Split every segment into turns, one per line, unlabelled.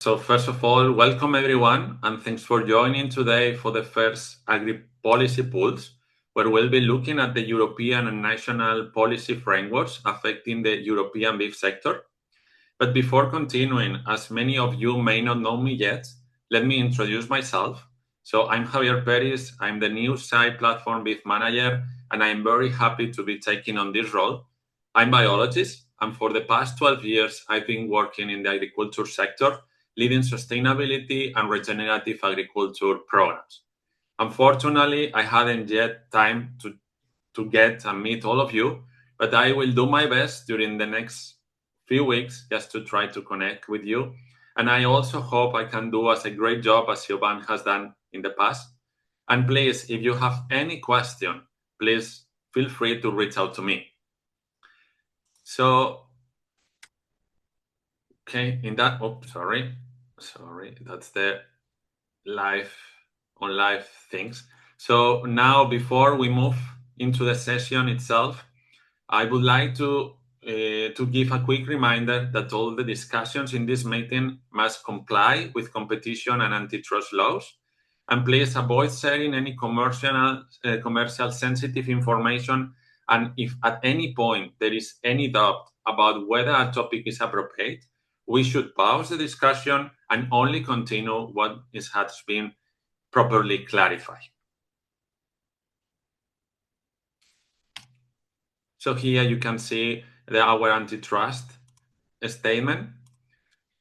So first of all, welcome everyone, and thanks for joining today for the first Agri-Policy Pulse, where we'll be looking at the European and national policy frameworks affecting the European beef sector. But before continuing, as many of you may not know me yet, let me introduce myself. So I'm Javier Perez, I'm the new site platform beef manager, and I'm very happy to be taking on this role. I'm a biologist, and for the past 12 years, I've been working in the agriculture sector, leading sustainability and regenerative agriculture programs. Unfortunately, I hadn't yet time to get and meet all of you, but I will do my best during the next few weeks just to try to connect with you. And I also hope I can do as a great job as Siobhan has done in the past. And please, if you have any question, please feel free to reach out to me. So, okay, in that, sorry, that's the live things. So now, before we move into the session itself, I would like to give a quick reminder that all the discussions in this meeting must comply with competition and antitrust laws, and please avoid sharing any commercial sensitive information. And if at any point there is any doubt about whether a topic is appropriate, we should pause the discussion and only continue what has been properly clarified. So here you can see our antitrust statement.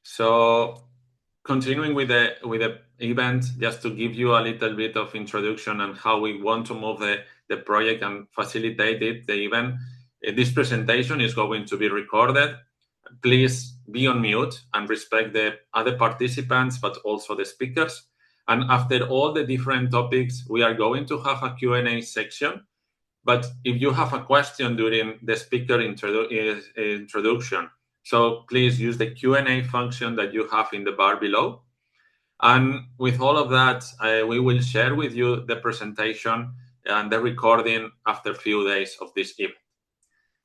So continuing with the event, just to give you a little bit of introduction on how we want to move the project and facilitate it, the event. This presentation is going to be recorded. Please be on mute and respect the other participants, but also the speakers. And after all the different topics, we are going to have a Q&A section. But if you have a question during the speaker introduction, so please use the Q&A function that you have in the bar below. And with all of that, we will share with you the presentation and the recording after a few days of this event.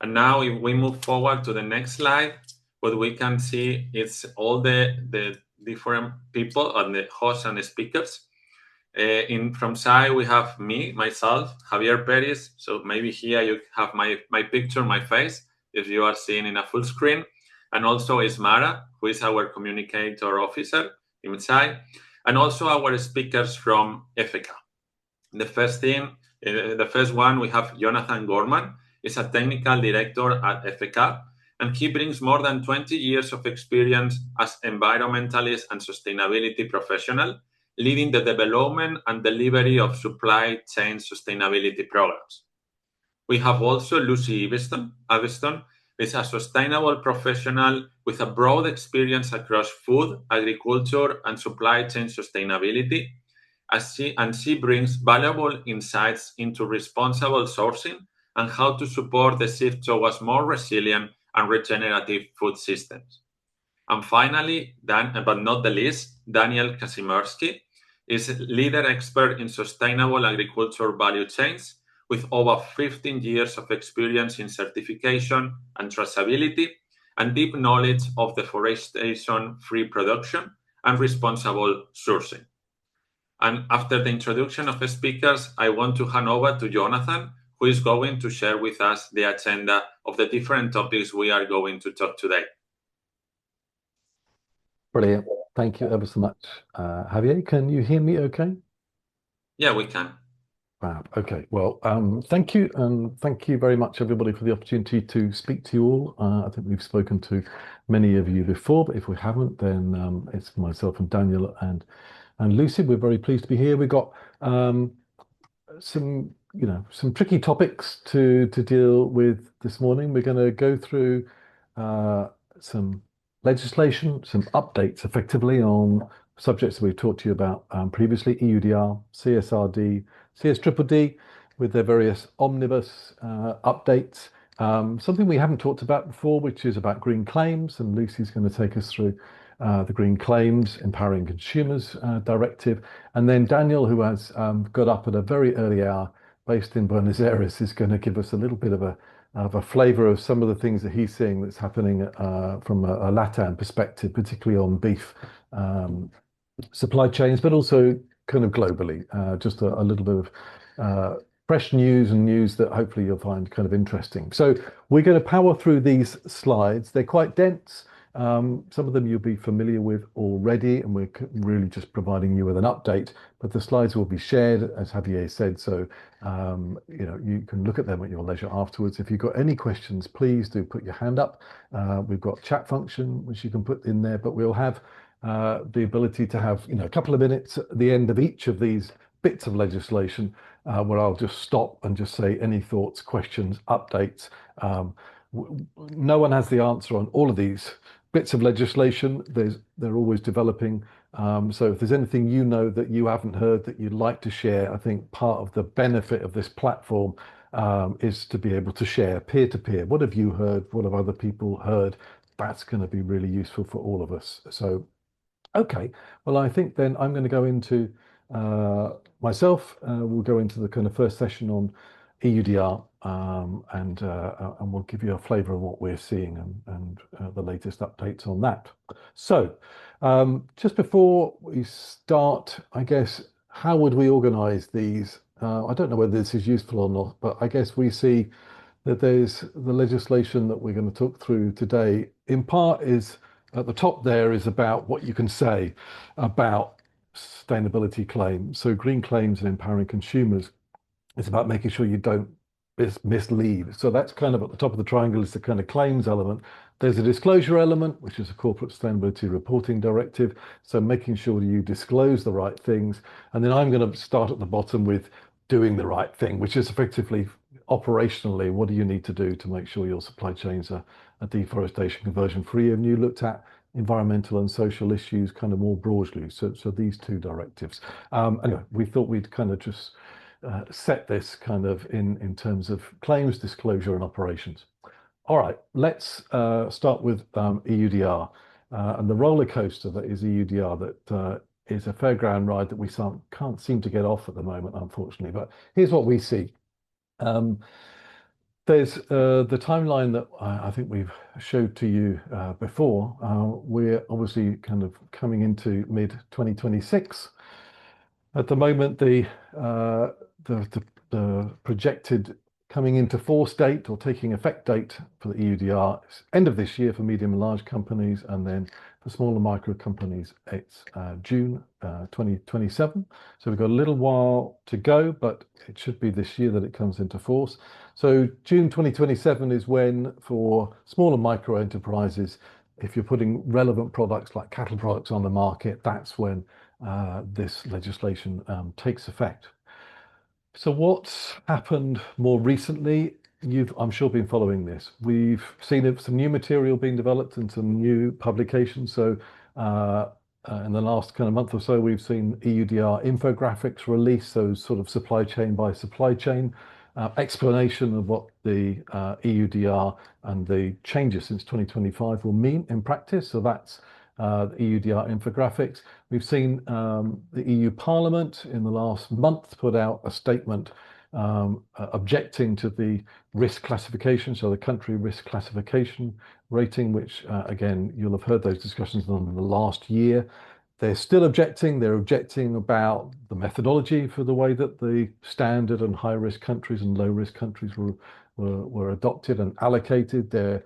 And now if we move forward to the next slide, what we can see is all the different people and the hosts and the speakers. From side, we have myself, Javier Perez. So maybe here you have my picture, my face, if you are seeing in a full screen. And also is Mara, who is our communicator officer inside. And also our speakers from FK. The first one, we have Jonathan Gorman. He's a technical director at FK. And he brings more than 20 years of experience as environmentalist and sustainability professional, leading the development and delivery of supply chain sustainability programs. We have also Lucy Aveston is a sustainable professional with a broad experience across food, agriculture, and supply chain sustainability, and she brings valuable insights into responsible sourcing and how to support the shift towards more resilient and regenerative food systems. And finally, but not the least, Daniel Kazimierski is a leader expert in sustainable agriculture value chains with over 15 years of experience in certification and traceability and deep knowledge of deforestation-free production and responsible sourcing. And after the introduction of the speakers, I want to hand over to Jonathan, who is going to share with us the agenda of the different topics we are going to talk today.
Brilliant. Thank you ever so much. Javier, can you hear me okay?
Yeah, we can.
Fab. Okay. Well, thank you. And thank you very much, everybody, for the opportunity to speak to you all. I think we've spoken to many of you before, but if we haven't, then it's myself and Daniel and Lucy. We're very pleased to be here. We've got some tricky topics to deal with this morning. We're going to go through some legislation, some updates effectively on subjects that we've talked to you about previously, EUDR, CSRD, CSDDD, with their various omnibus updates. Something we haven't talked about before, which is about green claims, and Lucy's going to take us through the Green Claims Empowering Consumers Directive. And then Daniel, who has got up at a very early hour, based in Buenos Aires, is going to give us a little bit of of a flavour of some of the things that he's seeing that's happening from a LATAM perspective, particularly on beef supply chains, but also kind of globally. Just a little bit of fresh news and news that hopefully you'll find kind of interesting. So we're going to power through these slides. They're quite dense. Some of them you'll be familiar with already, and we're really just providing you with an update. But the slides will be shared, as Javier said, so you can look at them at your leisure afterwards. If you've got any questions, please do put your hand up. We've got chat function which you can put in there, but we'll have the ability to have a couple of minutes at the end of each of these bits of legislation where I'll just stop and just say any thoughts, questions, updates. No one has the answer on all of these bits of legislation. They're always developing. So if there's anything that you haven't heard that you'd like to share, I think part of the benefit of this platform is to be able to share peer to peer. What have you heard? What have other people heard? That's going to be really useful for all of us. So, okay, well, I think then I'm going to go into myself. We'll go into the kind of first session on EUDR, and we'll give you a flavour of what we're seeing and the latest updates on that. So, just before we start, I guess, how would we organise these? I don't know whether this is useful or not, but I guess we see that there's the legislation that we're going to talk through today. In part, is at the top there is about what you can say about sustainability claims. So green claims and empowering consumers. It's about making sure you don't mislead. So that's kind of at the top of the triangle is the kind of claims element. There's a disclosure element, which is a corporate sustainability reporting directive. So making sure you disclose the right things. And then I'm going to start at the bottom with doing the right thing, which is effectively operationally, what do you need to do to make sure your supply chains are deforestation conversion free? And you looked at environmental and social issues kind of more broadly. So these two directives. Anyway, we thought we'd kind of just set this kind of in terms of claims, disclosure, and operations. All right, let's start with EUDR and the roller coaster that is EUDR. That is a fairground ride that we can't seem to get off at the moment, unfortunately. But here's what we see. There's the timeline that I think we've showed to you before. We're obviously kind of coming into mid-2026. At the moment, the projected coming into force date or taking effect date for the EUDR is end of this year for medium and large companies, and then for small and micro companies, it's June 2027. So we've got a little while to go, but it should be this year that it comes into force. So June 2027 is when, for small and micro enterprises, if you're putting relevant products like cattle products on the market, that's when this legislation takes effect. So what's happened more recently? You've, I'm sure, been following this. We've seen some new material being developed and some new publications. So in the last kind of month or so, we've seen EUDR infographics released, those sort of supply chain by supply chain explanation of what the EUDR and the changes since 2025 will mean in practice. So that's the EUDR infographics. We've seen the EU Parliament in the last month put out a statement objecting to the risk classification, so the country risk classification rating, which again, you'll have heard those discussions in the last year. They're still objecting. They're objecting about the methodology for the way that the standard and high risk countries and low risk countries were adopted and allocated. They're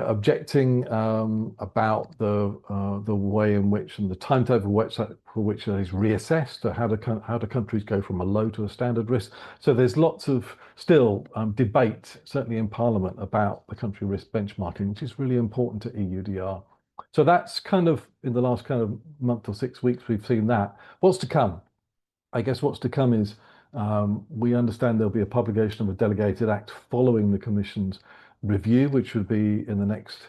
objecting about the way in which and the timetable for which it is reassessed. How do countries go from a low to a standard risk? So there's lots of still debate, certainly in Parliament, about the country risk benchmarking, which is really important to EUDR. So that's kind of in the last kind of month or 6 weeks we've seen that. What's to come? I guess what's to come is we understand there'll be a publication of a delegated act following the Commission's review, which would be in the next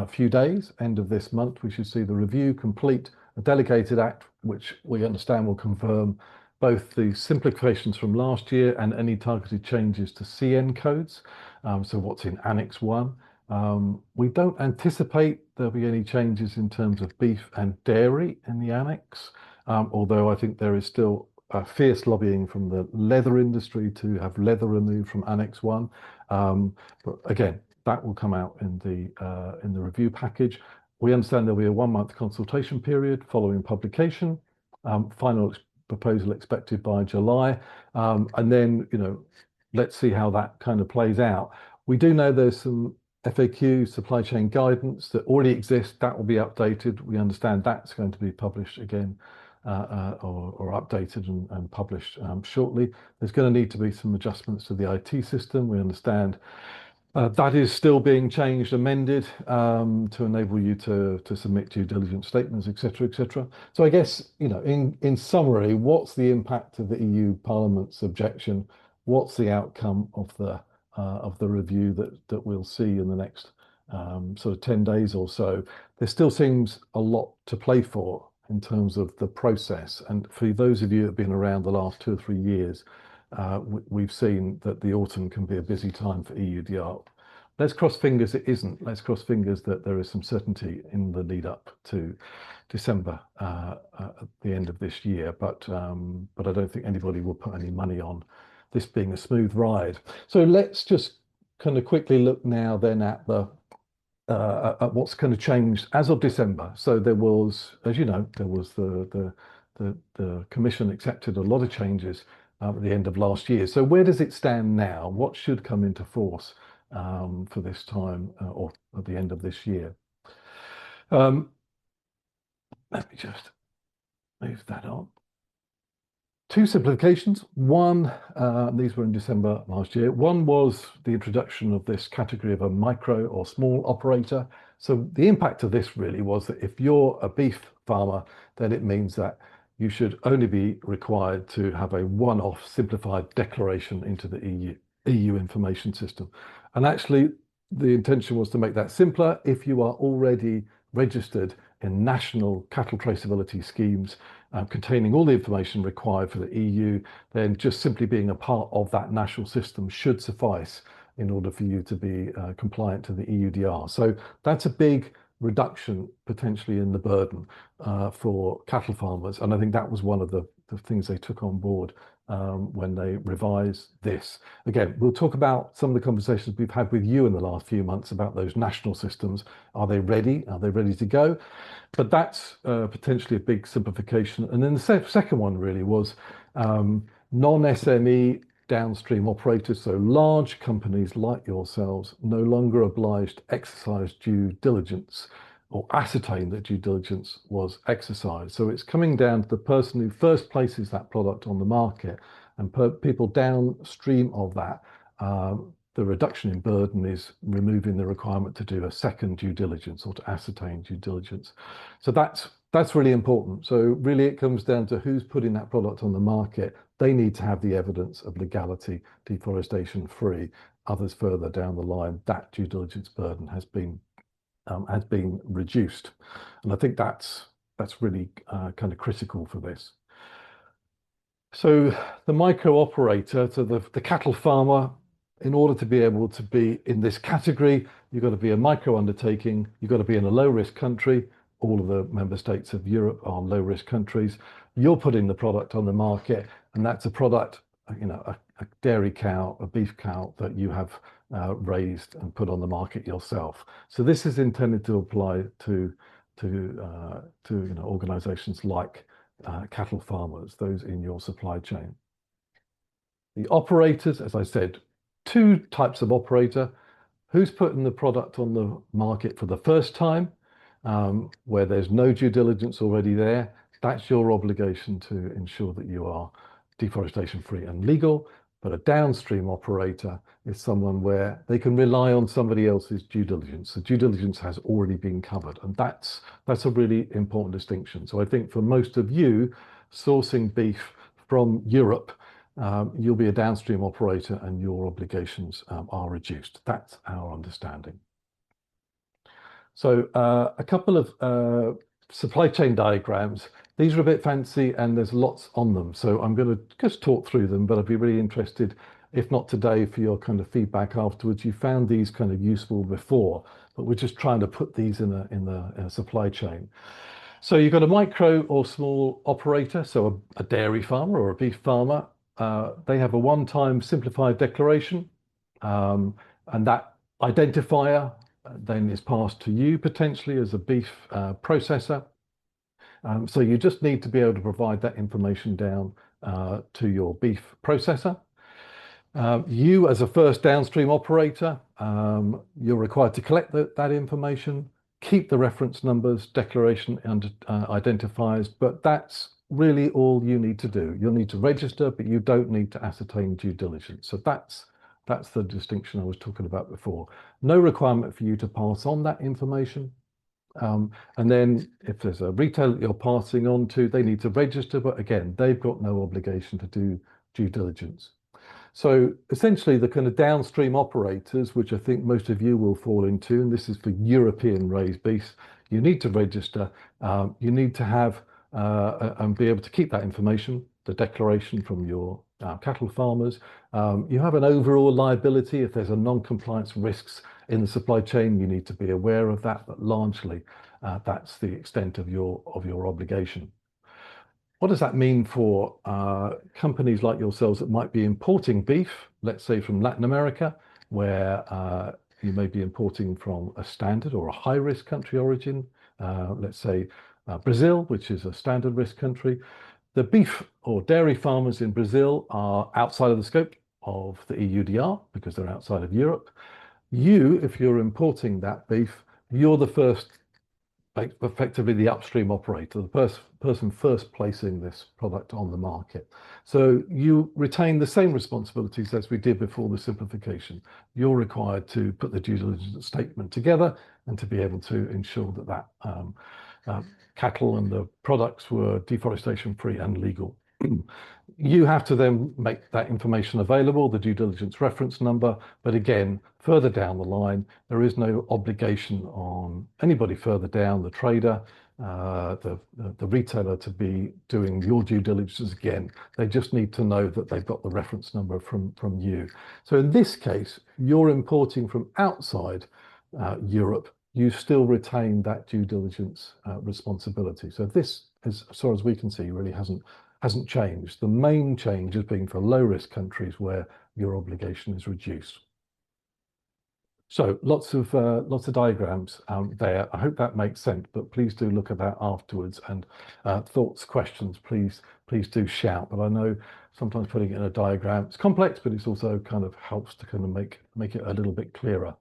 few days, end of this month. We should see the review complete, a delegated act, which we understand will confirm both the simplifications from last year and any targeted changes to CN codes. So what's in Annex 1. We don't anticipate there'll be any changes in terms of beef and dairy in the annex, although I think there is still fierce lobbying from the leather industry to have leather removed from Annex 1. But again, that will come out in the review package. We understand there'll be a 1-month consultation period following publication. Final proposal expected by July, and then let's see how that kind of plays out. We do know there's some FAQ supply chain guidance that already exists. That will be updated. We understand that's going to be published again, or updated and published shortly. There's going to need to be some adjustments to the IT system. We understand that is still being changed, amended to enable you to submit due diligence statements, etc., etc. So I guess, in summary, what's the impact of the EU Parliament's objection? What's the outcome of the review that we'll see in the next sort of 10 days or so? There still seems a lot to play for in terms of the process. And for those of you that have been around the last 2 or 3 years, we've seen that the autumn can be a busy time for EUDR. Let's cross fingers it isn't. Let's cross fingers that there is some certainty in the lead up to December at the end of this year. But I don't think anybody will put any money on this being a smooth ride. So let's just kind of quickly look now then at what's kind of changed as of December. So there was, as you know, there was the Commission accepted a lot of changes at the end of last year. So where does it stand now? What should come into force for this time or at the end of this year? Let me just move that on. 2 simplifications. One, these were in December last year. One was the introduction of this category of a micro or small operator. So the impact of this really was that if you're a beef farmer, then it means that you should only be required to have a one-off simplified declaration into the EU information system. And actually, the intention was to make that simpler. If you are already registered in national cattle traceability schemes containing all the information required for the EU, then just simply being a part of that national system should suffice in order for you to be compliant to the EUDR. So that's a big reduction potentially in the burden for cattle farmers. And I think that was one of the things they took on board when they revised this. Again, we'll talk about some of the conversations we've had with you in the last few months about those national systems. Are they ready? Are they ready to go? But that's potentially a big simplification. And then the second one really was non-SME downstream operators, so large companies like yourselves, no longer obliged to exercise due diligence or ascertain that due diligence was exercised. So it's coming down to the person who first places that product on the market, and people downstream of that, the reduction in burden is removing the requirement to do a second due diligence or to ascertain due diligence. So that's really important. So really it comes down to who's putting that product on the market. They need to have the evidence of legality, deforestation free. Others further down the line, that due diligence burden has been reduced. And I think that's really kind of critical for this. So the micro operator, so the cattle farmer, in order to be able to be in this category, you've got to be a micro undertaking, you've got to be in a low risk country. All of the member states of Europe are low risk countries. You're putting the product on the market, and that's a product, a dairy cow, a beef cow that you have raised and put on the market yourself. So this is intended to apply to organizations like cattle farmers, those in your supply chain. The operators, as I said, 2 types of operator. Who's putting the product on the market for the first time, where there's no due diligence already there? That's your obligation to ensure that you are deforestation free and legal. But a downstream operator is someone where they can rely on somebody else's due diligence. The due diligence has already been covered, and that's a really important distinction. So I think for most of you sourcing beef from Europe, you'll be a downstream operator and your obligations are reduced. That's our understanding. So a couple of supply chain diagrams. These are a bit fancy and there's lots on them. So I'm going to just talk through them, but I'd be really interested, if not today, for your kind of feedback afterwards. You found these kind of useful before, but we're just trying to put these in a supply chain. So you've got a micro or small operator, so a dairy farmer or a beef farmer. They have a one-time simplified declaration. And that identifier then is passed to you potentially as a beef processor. So you just need to be able to provide that information down to your beef processor. You, as a first downstream operator, you're required to collect that information, keep the reference numbers, declaration, and identifiers, but that's really all you need to do. You'll need to register, but you don't need to ascertain due diligence. So that's the distinction I was talking about before. No requirement for you to pass on that information. And then if there's a retailer that you're passing on to, they need to register, but again, they've got no obligation to do due diligence. So essentially the kind of downstream operators, which I think most of you will fall into, and this is for European raised beef, you need to register, you need to have and be able to keep that information, the declaration from your cattle farmers. You have an overall liability if there's a non-compliance risks in the supply chain, you need to be aware of that, but largely that's the extent of your obligation. What does that mean for companies like yourselves that might be importing beef, let's say from Latin America, where you may be importing from a standard or a high-risk country origin, let's say Brazil, which is a standard risk country. The beef or dairy farmers in Brazil are outside of the scope of the EUDR because they're outside of Europe. You, if you're importing that beef, you're the first, effectively the upstream operator, the person first placing this product on the market. So you retain the same responsibilities as we did before the simplification. You're required to put the due diligence statement together and to be able to ensure that cattle and the products were deforestation free and legal. You have to then make that information available, the due diligence reference number. But again, further down the line, there is no obligation on anybody further down, the trader, the retailer, to be doing your due diligence again. They just need to know that they've got the reference number from you. So in this case, you're importing from outside Europe, you still retain that due diligence responsibility. So this, as far as we can see, really hasn't changed. The main change has been for low-risk countries where your obligation is reduced. So lots of diagrams there. I hope that makes sense, but please do look at that afterwards, and thoughts, questions, please do shout. But I know sometimes putting it in a diagram, it's complex, but it's also kind of helps to kind of make it a little bit clearer.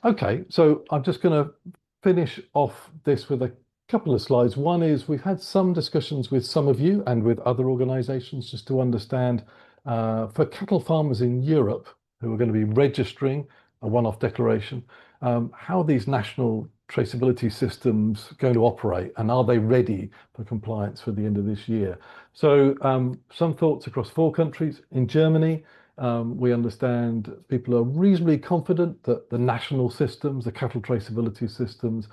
Okay, so I'm just going to finish off this with a couple of slides. One is we've had some discussions with some of you and with other organizations just to understand for cattle farmers in Europe who are going to be registering a one-off declaration, how are these national traceability systems going to operate, and are they ready for compliance for the end of this year? So some thoughts across 4 countries. In Germany, we understand people are reasonably confident that the national systems, the cattle traceability systems,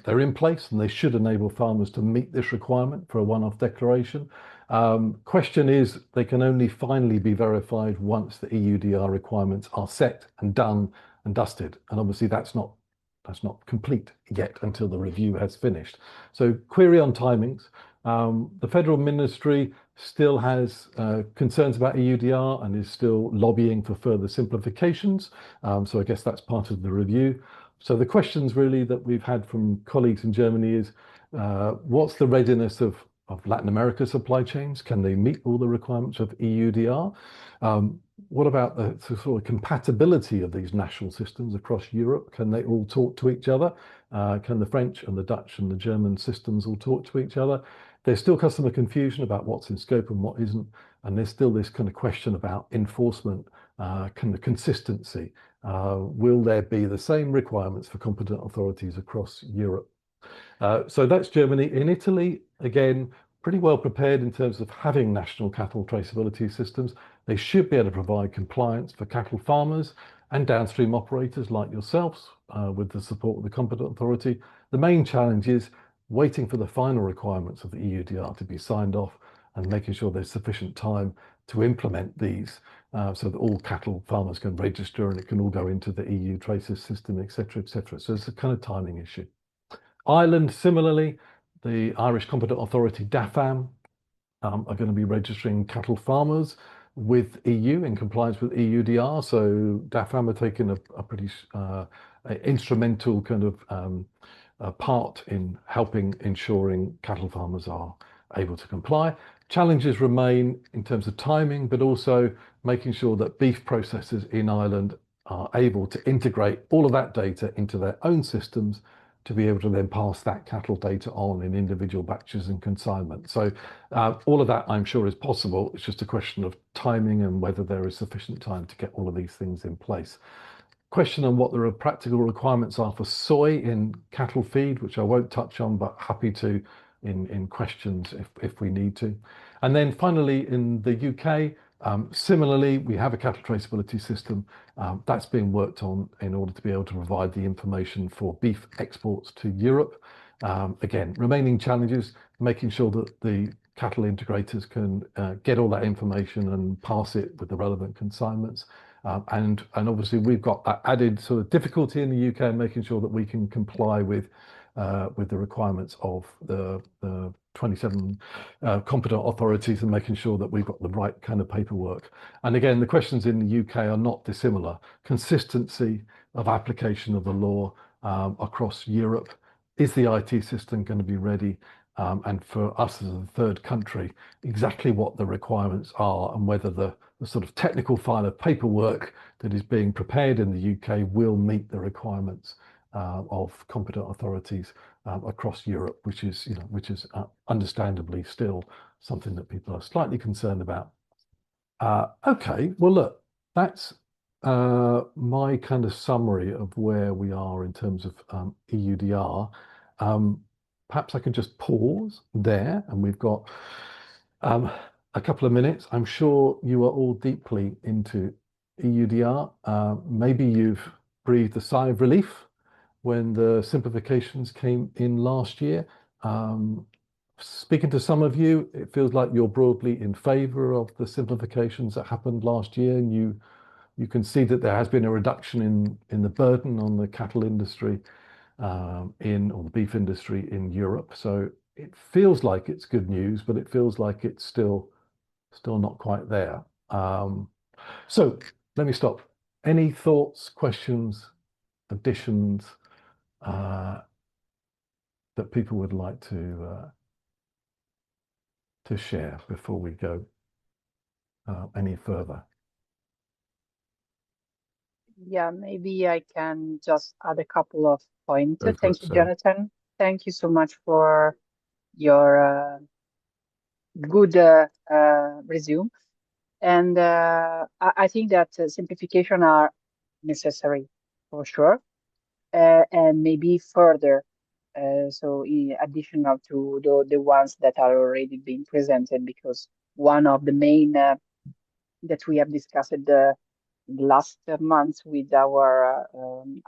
they're in place and they should enable farmers to meet this requirement for a one-off declaration. Question is, they can only finally be verified once the EUDR requirements are set and done and dusted. And obviously that's not complete yet until the review has finished. So query on timings. The federal ministry still has concerns about EUDR and is still lobbying for further simplifications. So I guess that's part of the review. So the questions really that we've had from colleagues in Germany is, what's the readiness of Latin America supply chains? Can they meet all the requirements of EUDR? What about the sort of compatibility of these national systems across Europe? Can they all talk to each other? Can the French and the Dutch and the German systems all talk to each other? There's still customer confusion about what's in scope and what isn't. And there's still this kind of question about enforcement, the consistency. Will there be the same requirements for competent authorities across Europe? So that's Germany. In Italy, again, pretty well prepared in terms of having national cattle traceability systems. They should be able to provide compliance for cattle farmers and downstream operators like yourselves with the support of the competent authority. The main challenge is waiting for the final requirements of the EUDR to be signed off and making sure there's sufficient time to implement these so that all cattle farmers can register and it can all go into the EU traces system, etc., etc. So it's a kind of timing issue. Ireland, similarly, the Irish Competent Authority, DAFAM, are going to be registering cattle farmers. with EU, in compliance with EUDR. So DAFAM are taking a pretty instrumental kind of part in helping ensuring cattle farmers are able to comply. Challenges remain in terms of timing, but also making sure that beef processors in Ireland are able to integrate all of that data into their own systems to be able to then pass that cattle data on in individual batches and consignment. So all of that, I'm sure, is possible. It's just a question of timing and whether there is sufficient time to get all of these things in place. Question on what the practical requirements are for soy in cattle feed, which I won't touch on, but happy to in questions if we need to. And then finally, in the UK, similarly, we have a cattle traceability system that's being worked on in order to be able to provide the information for beef exports to Europe. Again, remaining challenges, making sure that the cattle integrators can get all that information and pass it with the relevant consignments. And obviously we've got that added sort of difficulty in the UK, making sure that we can comply with the requirements of the 27 competent authorities and making sure that we've got the right kind of paperwork. And again, the questions in the UK are not dissimilar. Consistency of application of the law across Europe. Is the IT system going to be ready? And for us as a third country, exactly what the requirements are and whether the sort of technical file of paperwork that is being prepared in the UK will meet the requirements of competent authorities across Europe, which is understandably still something that people are slightly concerned about. Okay, well look, that's my kind of summary of where we are in terms of EUDR. Perhaps I can just pause there, and we've got a couple of minutes. I'm sure you are all deeply into EUDR. Maybe you've breathed a sigh of relief when the simplifications came in last year. Speaking to some of you, it feels like you're broadly in favor of the simplifications that happened last year, and you can see that there has been a reduction in the burden on the cattle industry or the beef industry in Europe. So it feels like it's good news, but it feels like it's still not quite there. So let me stop. Any thoughts, questions, additions that people would like to share before we go any further?
Yeah, maybe I can just add a couple of points.
Go for
Thank
it,
you,
Sarah.
Jonathan. Thank you so much for your good resume. And I think that simplification are necessary for sure, and maybe further. So additional to the ones that are already being presented, because one of the main that we have discussed last month with our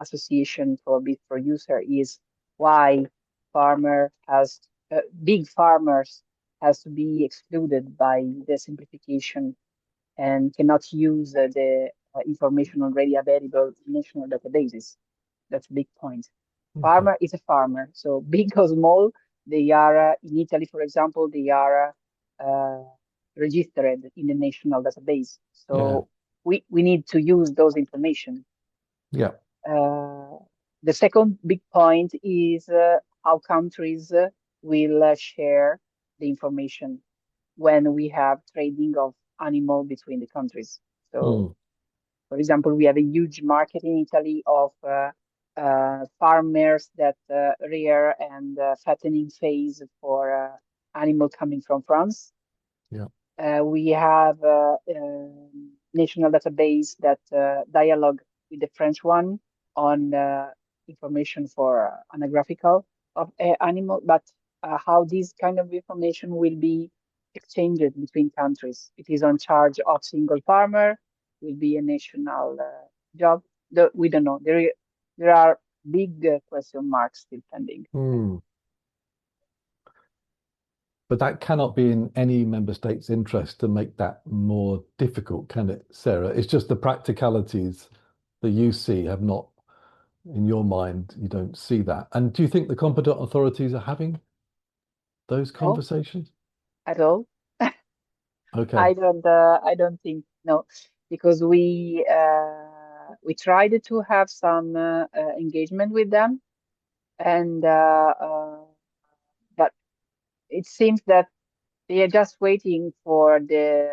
association for beef producer is why big farmers has to be excluded by the simplification and cannot use the information already available in national databases. That's a big point.
Okay.
Farmer is a farmer, so big or small, they are in Italy, for example, they are registered in the national database. So we need to use those information.
Yeah.
The second big point is how countries will share the information when we have trading of animal between the countries. So, for example, we have a huge market in Italy of farmers that rear and fattening phase for animal coming from France.
Yeah.
We have a national database that dialogue with the French one on information for anagraphical of animal, but how this kind of information will be exchanged between countries. It is on charge of single farmer, will be a national job. We don't know. There are big question marks still pending.
But that cannot be in any member state's interest to make that more difficult, can it, Sarah? It's just the practicalities that you see have not, in your mind, you don't see that. And do you think the competent authorities are having those conversations?
At all.
Okay.
I don't think no, because we tried to have some engagement with them, and but it seems that they are just waiting for the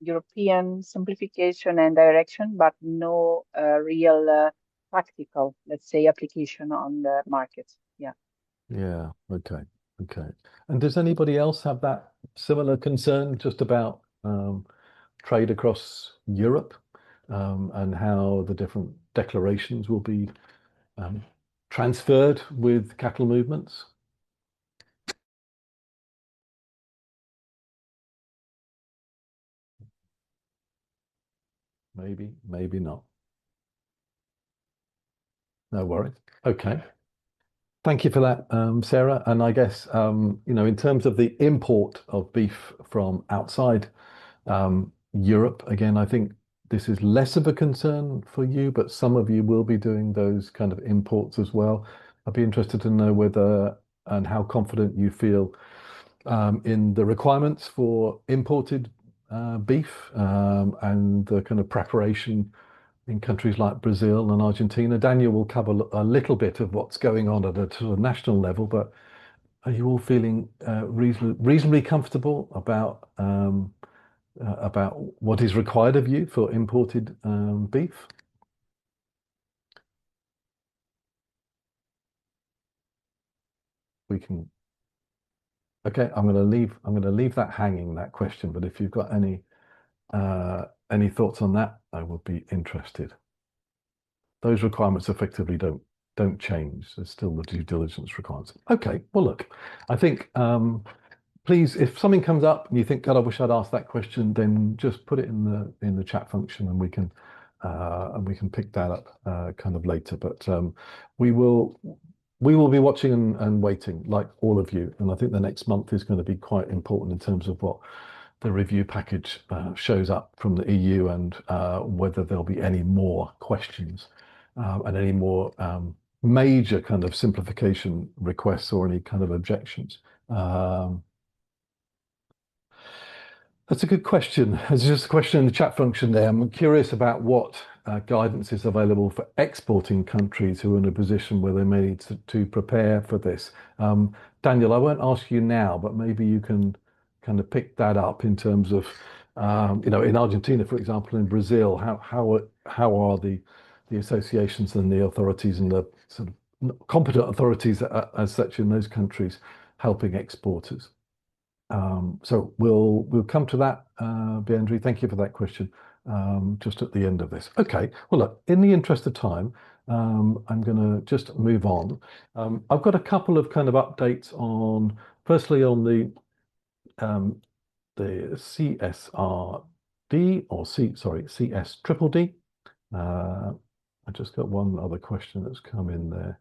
European simplification and direction, but no real practical, let's say, application on the market. Yeah.
Yeah. Okay. Okay. And does anybody else have that similar concern just about trade across Europe and how the different declarations will be transferred with cattle movements? Maybe, maybe not. No worries. Okay. Thank you for that, Sarah. And I guess, in terms of the import of beef from outside Europe, again, I think this is less of a concern for you, but some of you will be doing those kind of imports as well. I'd be interested to know whether and how confident you feel in the requirements for imported beef and the kind of preparation in countries like Brazil and Argentina. Daniel will cover a little bit of what's going on at a sort of national level, but are you all feeling reasonably comfortable about what is required of you for imported beef? We can. Okay, I'm going to leave that hanging, that question. But if you've got any thoughts on that, I would be interested. Those requirements effectively don't change. There's still the due diligence requirements. Okay, well, look, I think please, if something comes up and you think, God, I wish I'd asked that question, then just put it in the chat function and we can pick that up kind of later. But we will be watching and waiting like all of you. And I think the next month is going to be quite important in terms of what the review package shows up from the EU and whether there'll be any more questions and any more major kind of simplification requests or any kind of objections. That's a good question. There's just a question in the chat function there. I'm curious about what guidance is available for exporting countries who are in a position where they may need to prepare for this. Daniel, I won't ask you now, but maybe you can kind of pick that up in terms of, in Argentina, for example, in Brazil, how are the associations and the authorities and the sort of competent authorities as such in those countries helping exporters? So we'll come to that, Beandri. Thank you for that question. Just at the end of this. Okay. Well, look, in the interest of time, I'm going to just move on. I've got a couple of kind of updates firstly on the CSRD or CS triple D. I just got one other question that's come in there.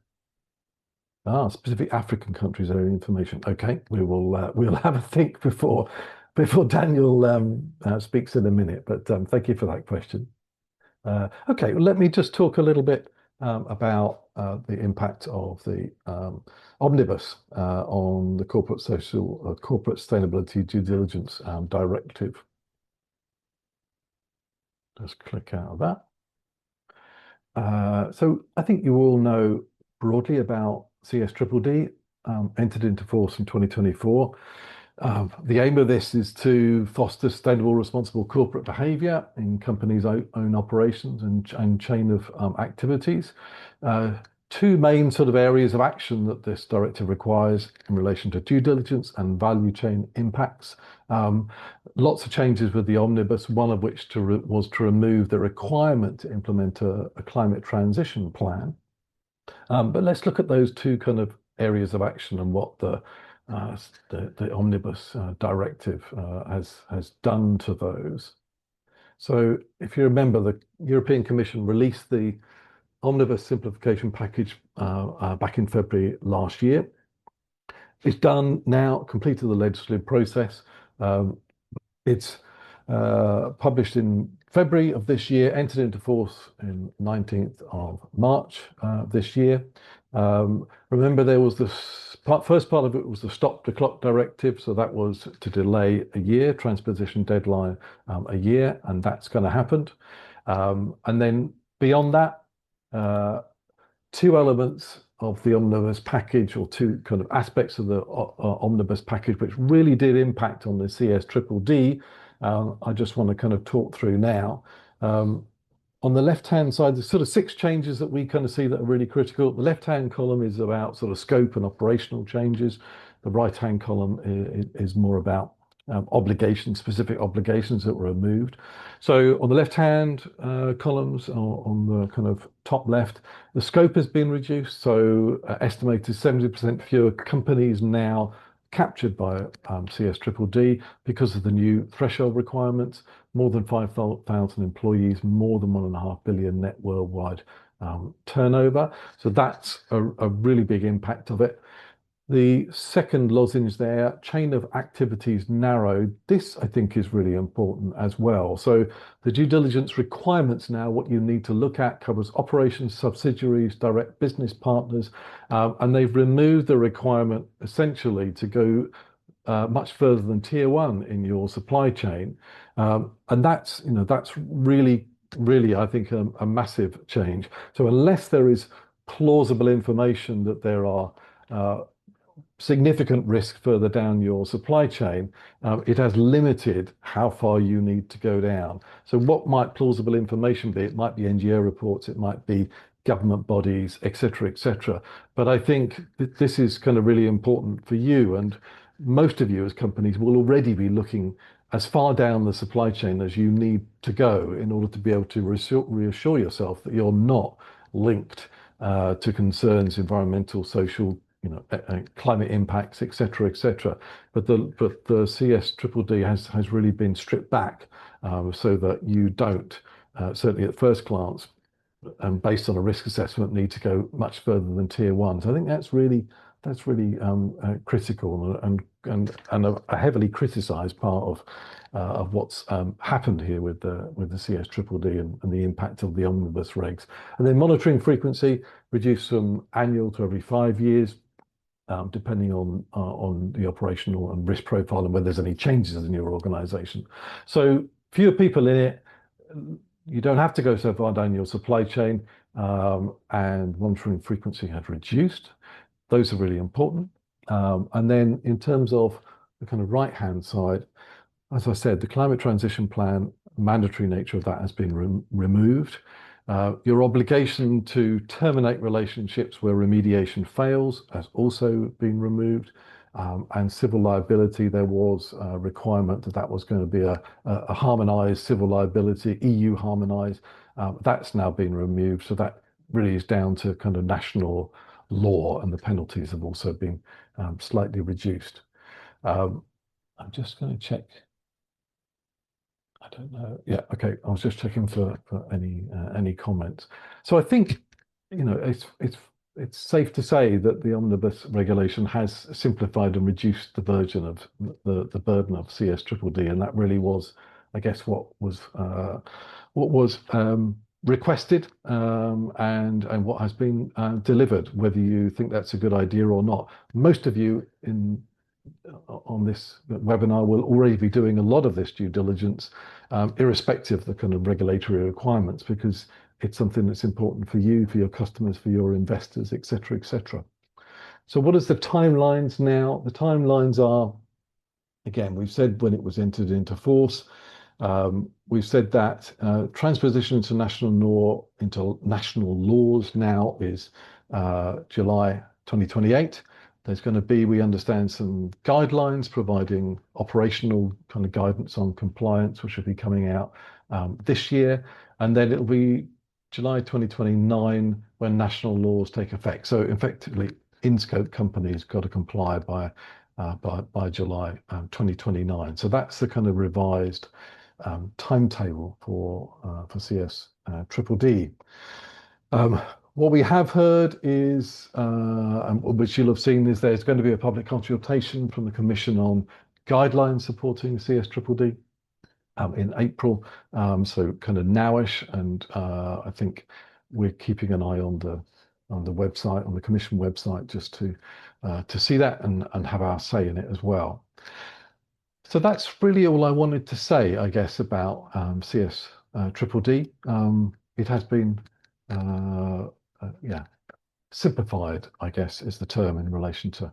Specific African countries area information. Okay, we'll have a think before Daniel speaks in a minute. But thank you for that question. Okay, well, let me just talk a little bit about the impact of the omnibus on the corporate sustainability due diligence directive. Just click out of that. So I think you all know broadly about CS-DDD, entered into force in 2024. The aim of this is to foster sustainable, responsible corporate behaviour in companies' own operations and chain of activities. Two main sort of areas of action that this directive requires in relation to due diligence and value chain impacts. Lots of changes with the omnibus, one of which was to remove the requirement to implement a climate transition plan. But let's look at those two kind of areas of action and what the omnibus directive has done to those. So if you remember, the European Commission released the omnibus simplification package back in February last year. It's done now, completed the legislative process. It's published in February of this year, entered into force in 19th of March this year. Remember, there was this First part of it was the Stop the Clock Directive, so that was to delay a year, transposition deadline a year, and that's going to happen. And then beyond that, two elements of the omnibus package, or two kind of aspects of the omnibus package, which really did impact on the CS-DDD. I just want to kind of talk through now. On the left-hand side, there's sort of 6 changes that we kind of see that are really critical. The left-hand column is about sort of scope and operational changes. The right-hand column is more about obligations, specific obligations that were removed. So on the left-hand columns, or on the kind of top left, the scope has been reduced. So estimated 70% fewer companies now captured by CS-DDD because of the new threshold requirements. More than 5,000 employees, more than 1.5 billion net worldwide turnover. So that's a really big impact of it. The second lozenge there, chain of activities narrowed. This, I think, is really important as well. So the due diligence requirements now, what you need to look at, covers operations, subsidiaries, direct business partners, and they've removed the requirement essentially to go much further than tier 1 in your supply chain. And that's really, I think, a massive change. So unless there is plausible information that there are significant risk further down your supply chain, it has limited how far you need to go down. So what might plausible information be? It might be NGO reports, it might be government bodies, etc., etc. But I think this is kind of really important for you, and most of you as companies will already be looking as far down the supply chain as you need to go in order to be able to reassure yourself that you're not linked to concerns, environmental, social, climate impacts, etc., etc. But the CS-DDD has really been stripped back so that you don't, certainly at first glance, and based on a risk assessment, need to go much further than tier 1. So I think that's really critical and a heavily criticised part of what's happened here with the CS-DDD and the impact of the omnibus regs. And then monitoring frequency reduced from annual to every 5 years, depending on the operational and risk profile and whether there's any changes in your organisation. So fewer people in it. You don't have to go so far down your supply chain, and monitoring frequency had reduced. Those are really important. And then in terms of the kind of right-hand side, as I said, the climate transition plan, mandatory nature of that has been removed. Your obligation to terminate relationships where remediation fails has also been removed. And civil liability, there was a requirement that was going to be a harmonised civil liability, EU harmonised. That's now been removed. So that really is down to kind of national law, and the penalties have also been slightly reduced. I'm just going to check. I don't know. Yeah, okay. I was just checking for any comments. So I think it's safe to say that the omnibus regulation has simplified and reduced the burden of CS-DDD, and that really was, I guess, what was requested and what has been delivered. Whether you think that's a good idea or not, most of you on this webinar will already be doing a lot of this due diligence, irrespective of the kind of regulatory requirements, because it's something that's important for you, for your customers, for your investors, etc., etc. So what is the timelines now? The timelines are, again, we've said when it was entered into force. We've said that transposition into national laws now is July 2028. There's going to be, we understand, some guidelines providing operational kind of guidance on compliance, which will be coming out this year. And then it'll be July 2029 when national laws take effect. So effectively, in-scope companies got to comply by July 2029. So that's the kind of revised timetable for CS-DDD. What we have heard is, which you'll have seen, is there's going to be a public consultation from the Commission on guidelines supporting CS-DDD in April, so kind of nowish, and I think we're keeping an eye on the website, on the Commission website, just to see that and have our say in it as well. So that's really all I wanted to say, I guess, about CS Triple D. It has been, simplified, I guess, is the term in relation to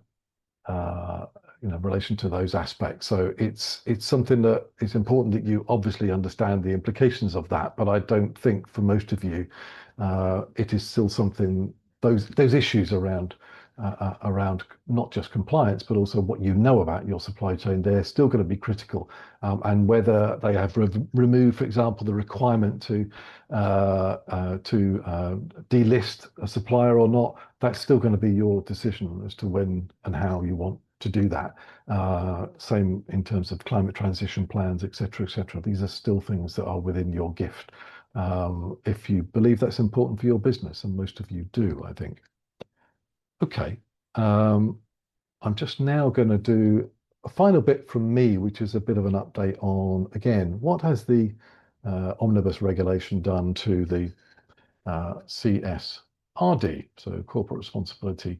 relation to those aspects. So it's something that it's important that you obviously understand the implications of that, but I don't think for most of you it is still something, those issues around not just compliance but also what you know about your supply chain, they're still going to be critical, and whether they have removed, for example, the requirement to delist a supplier or not, that's still going to be your decision as to when and how you want to do that. Same in terms of climate transition plans, etc., etc. These are still things that are within your gift, if you believe that's important for your business, and most of you do, I think. Okay, I'm just now going to do a final bit from me, which is a bit of an update on, again, what has the omnibus regulation done to the CSRD, so corporate responsibility.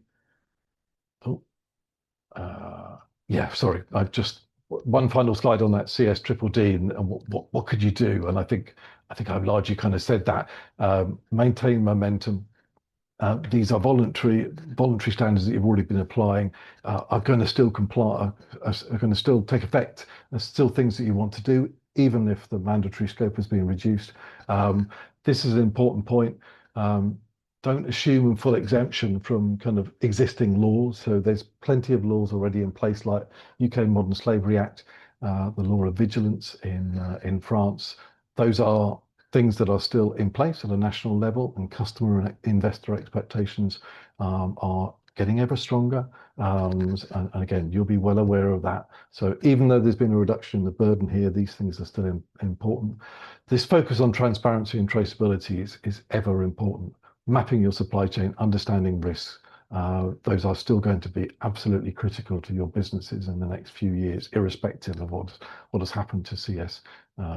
Sorry, I've just one final slide on that CS Triple D and what could you do? And I think I've largely kind of said that. Maintain momentum. These are voluntary standards that you've already been applying, are going to still comply, are going to still take effect. There's still things that you want to do, even if the mandatory scope has been reduced. This is an important point. Don't assume full exemption from kind of existing laws. So there's plenty of laws already in place, like UK Modern Slavery Act, the law of vigilance in France. Those are things that are still in place at a national level, and customer and investor expectations are getting ever stronger. And again, you'll be well aware of that. So even though there's been a reduction in the burden here, these things are still important. This focus on transparency and traceability is ever important. Mapping your supply chain, understanding risks, those are still going to be absolutely critical to your businesses in the next few years, irrespective of what has happened to CS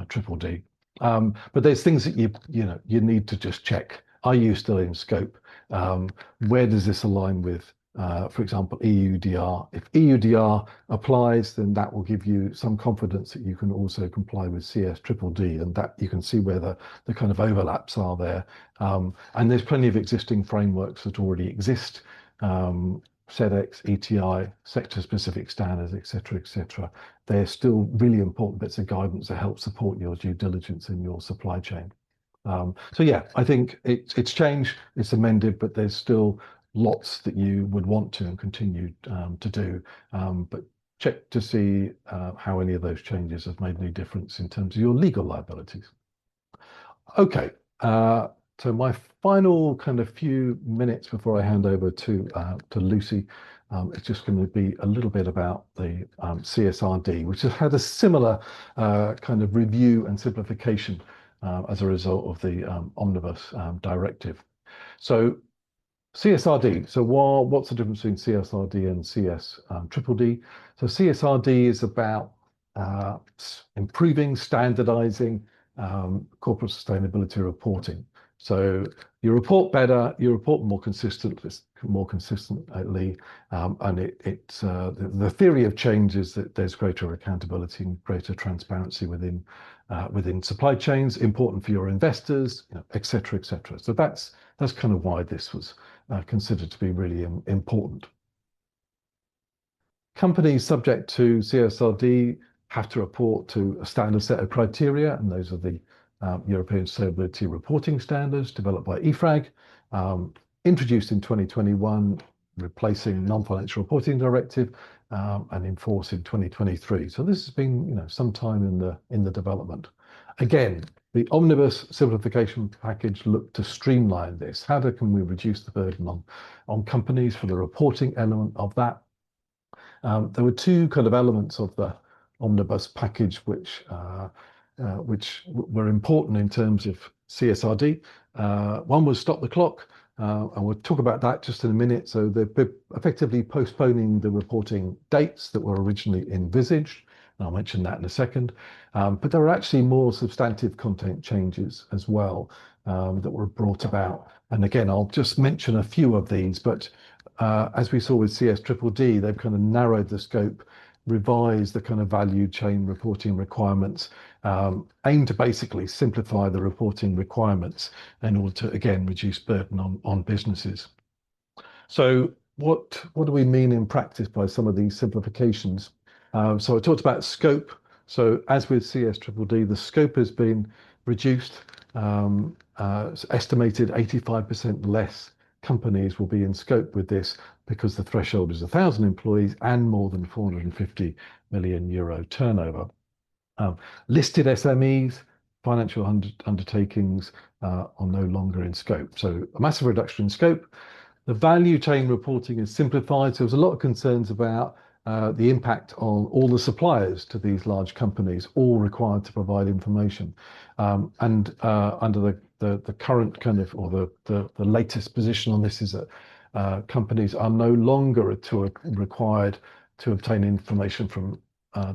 Triple D. But there's things that you need to just check. Are you still in scope? Where does this align with, for example, EUDR? If EUDR applies, then that will give you some confidence that you can also comply with CS Triple D, and that you can see where the kind of overlaps are there. And there's plenty of existing frameworks that already exist. SEDEX, ETI, sector-specific standards, etc., etc. They're still really important bits of guidance that help support your due diligence in your supply chain. So yeah, I think it's changed, it's amended, but there's still lots that you would want to and continue to do. But check to see how any of those changes have made any difference in terms of your legal liabilities. Okay. So my final kind of few minutes before I hand over to Lucy, it's just going to be a little bit about the CSRD, which has had a similar kind of review and simplification as a result of the Omnibus Directive. So CSRD, so what's the difference between CSRD and CS Triple D? So CSRD is about improving, standardizing corporate sustainability reporting. So you report better, you report more consistently, and it's the theory of change is that there's greater accountability and greater transparency within supply chains, important for your investors, et cetera, et cetera. So that's kind of why this was considered to be really important. Companies subject to CSRD have to report to a standard set of criteria, and those are the European Sustainability Reporting Standards developed by EFRAG, introduced in 2021, replacing non-financial reporting directive, and enforced in 2023. So this has been, some time in the development. Again, the Omnibus simplification package looked to streamline this. How can we reduce the burden on companies for the reporting element of that? There were two kind of elements of the Omnibus package which were important in terms of CSRD. One was stop the clock, and we'll talk about that just in a minute. So they're effectively postponing the reporting dates that were originally envisaged, and I'll mention that in a second. But there are actually more substantive content changes as well that were brought about. And again, I'll just mention a few of these, but as we saw with CSDDD, they've kind of narrowed the scope, revised the kind of value chain reporting requirements, aimed to basically simplify the reporting requirements in order to, again, reduce burden on businesses. So what do we mean in practice by some of these simplifications? So I talked about scope. So as with CSDDD, the scope has been reduced. It's estimated 85% less companies will be in scope with this because the threshold is 1,000 employees and more than 450 million euro turnover. Listed SMEs, financial undertakings are no longer in scope. So a massive reduction in scope. The value chain reporting is simplified. So there was a lot of concerns about the impact on all the suppliers to these large companies, all required to provide information. Under the current kind of, or the latest position on this is that companies are no longer required to obtain information from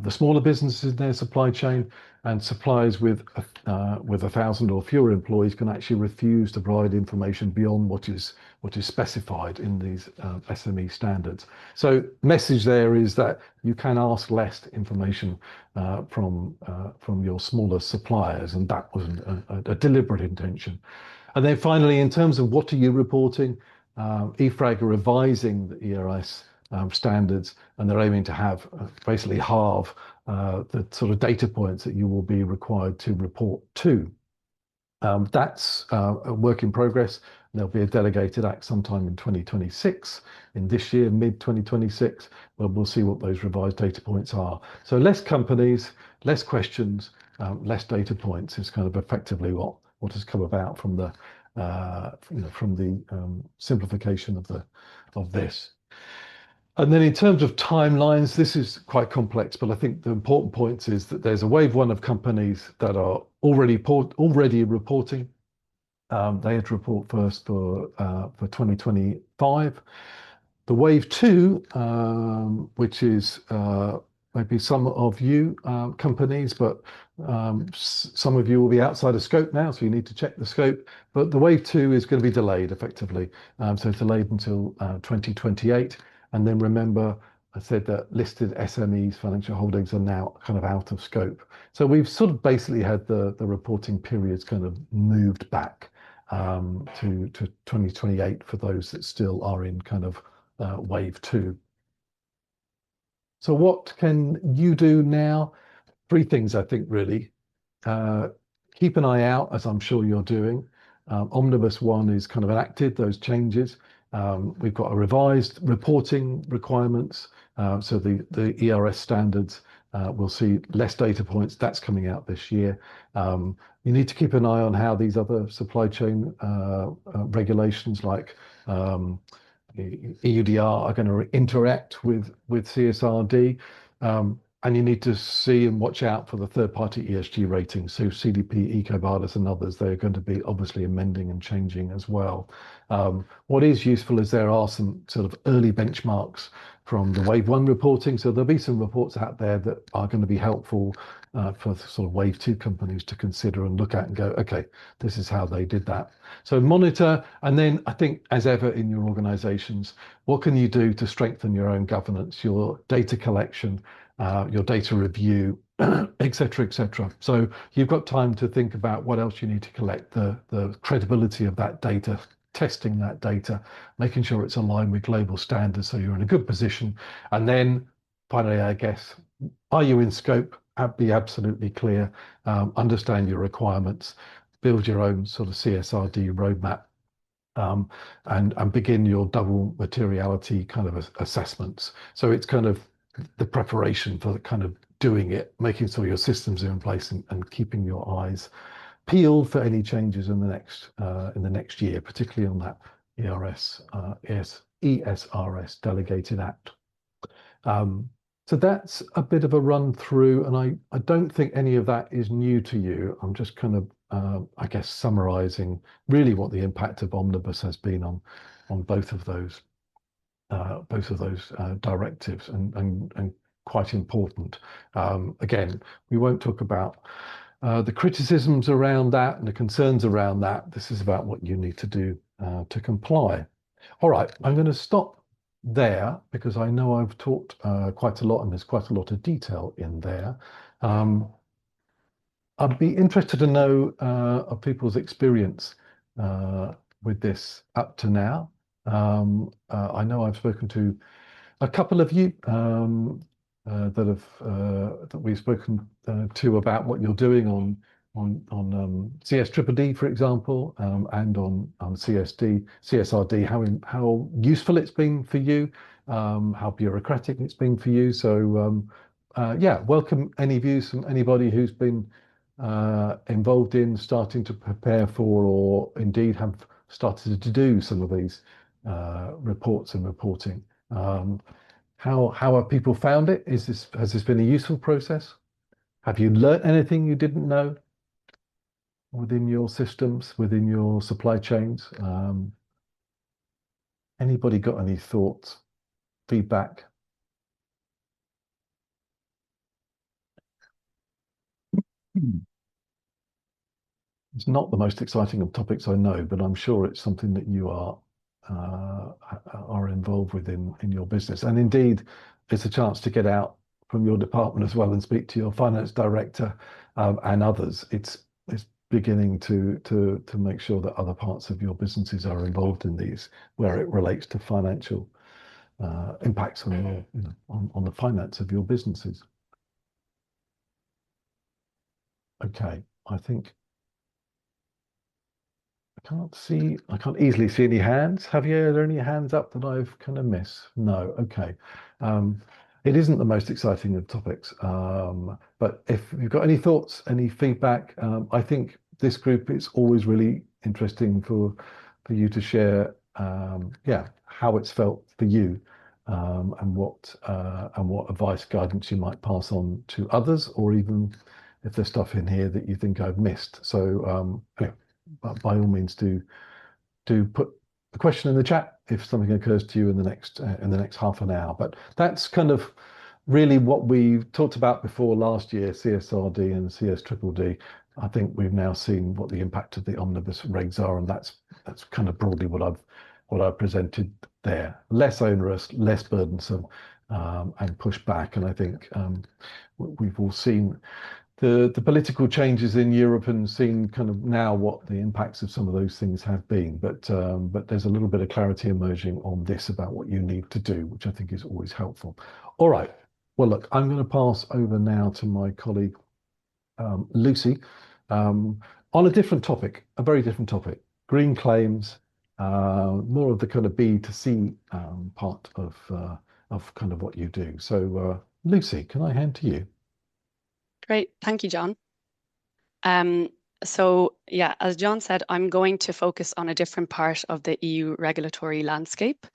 the smaller businesses in their supply chain, and suppliers with 1,000 or fewer employees can actually refuse to provide information beyond what is specified in these SME standards. So message there is that you can ask less information from your smaller suppliers, and that was a deliberate intention. And then finally, in terms of what are you reporting, EFRAG are revising the ERS standards, and they're aiming to have basically halve the sort of data points that you will be required to report to. That's a work in progress. There'll be a delegated act sometime in 2026, in this year, mid-2026, where we'll see what those revised data points are. So less companies, less questions, less data points is kind of effectively what has come about from the simplification of this. And then in terms of timelines, this is quite complex, but I think the important point is that there's a wave one of companies that are already reporting. They had to report first for 2025. The wave two, which is maybe some of you companies, but some of you will be outside of scope now, so you need to check the scope. But the wave two is going to be delayed effectively. So it's delayed until 2028. And then remember, I said that listed SMEs, financial holdings, are now kind of out of scope. So we've sort of basically had the reporting periods kind of moved back to 2028 for those that still are in kind of wave two. So what can you do now? Three things, I think, really. Keep an eye out, as I'm sure you're doing. Omnibus 1 is kind of enacted, those changes. We've got a revised reporting requirements. So the ERS standards, we'll see less data points. That's coming out this year. You need to keep an eye on how these other supply chain regulations like EUDR are going to interact with CSRD. And you need to see and watch out for the third-party ESG ratings. So CDP, EcoVadis, and others, they're going to be obviously amending and changing as well. What is useful is there are some sort of early benchmarks from the wave one reporting. So there'll be some reports out there that are going to be helpful for sort of wave two companies to consider and look at and go, okay, this is how they did that. So monitor, and then I think as ever in your organizations, what can you do to strengthen your own governance, your data collection, your data review, et cetera, et cetera. So you've got time to think about what else you need to collect, the credibility of that data, testing that data, making sure it's aligned with global standards so you're in a good position. And then finally, I guess, are you in scope? Be absolutely clear, understand your requirements, build your own sort of CSRD roadmap, and begin your double materiality kind of assessments. So it's kind of the preparation for the kind of doing it, making sure your systems are in place and keeping your eyes peeled for any changes in the next year, particularly on that ESRS delegated act. So that's a bit of a run through, and I don't think any of that is new to you. I'm just kind of, I guess, summarizing really what the impact of Omnibus has been on both of those directives, and quite important. Again, we won't talk about the criticisms around that and the concerns around that. This is about what you need to do to comply. All right, I'm going to stop there because I know I've talked quite a lot and there's quite a lot of detail in there. I'd be interested to know of people's experience with this up to now. I know I've spoken to a couple of you that we've spoken to about what you're doing on CSDDD, for example, and on CSRD, how useful it's been for you, how bureaucratic it's been for you. So yeah, welcome any views from anybody who's been involved in starting to prepare for, or indeed have started to do some of these reports and reporting. How have people found it? Has this been a useful process? Have you learnt anything you didn't know within your systems, within your supply chains? Anybody got any thoughts, feedback? It's not the most exciting of topics, I know, but I'm sure it's something that you are involved with in your business. And indeed, it's a chance to get out from your department as well and speak to your finance director and others. It's beginning to make sure that other parts of your businesses are involved in these, where it relates to financial impacts on your, on the finance of your businesses. Okay, I think I can't easily see any hands. Javier, are there any hands up that I've kind of missed? No, okay. It isn't the most exciting of topics, but if you've got any thoughts, any feedback, I think this group is always really interesting for you to share, yeah, how it's felt for you, and what advice, guidance you might pass on to others, or even if there's stuff in here that you think I've missed. So anyway, but by all means, do put a question in the chat if something occurs to you in the next half an hour. But that's kind of really what we talked about before last year, CSRD and CSDDD. I think we've now seen what the impact of the omnibus regs are, and that's kind of broadly what I've presented there. Less onerous, less burdensome, and push back. And I think we've all seen the political changes in Europe and seen kind of now what the impacts of some of those things have been. But there's a little bit of clarity emerging on this about what you need to do, which I think is always helpful. All right. Well, look, I'm going to pass over now to my colleague, Lucy, on a different topic, a very different topic, green claims, more of the kind of B2C part of kind of what you do. So Lucy, can I hand to you?
Great. Thank you, John. So yeah, as John said, I'm going to focus on a different part of the EU regulatory landscape,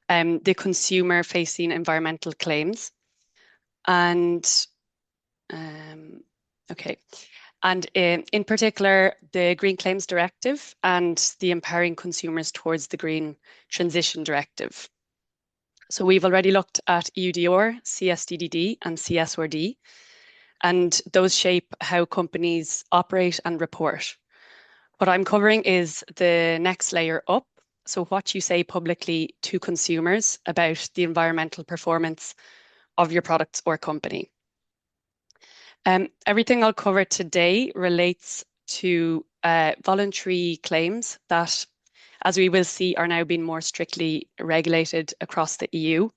the consumer-facing environmental claims. And okay, and in particular, the Green Claims Directive and the Empowering Consumers Towards the Green Transition Directive. So we've already looked at EUDR, CSDDD, and CSRD, and those shape how companies operate and report. What I'm covering is the next layer up. So what you say publicly to consumers about the environmental performance of your products or company. Everything I'll cover today relates to voluntary claims that, as we will see, are now being more strictly regulated across the EU.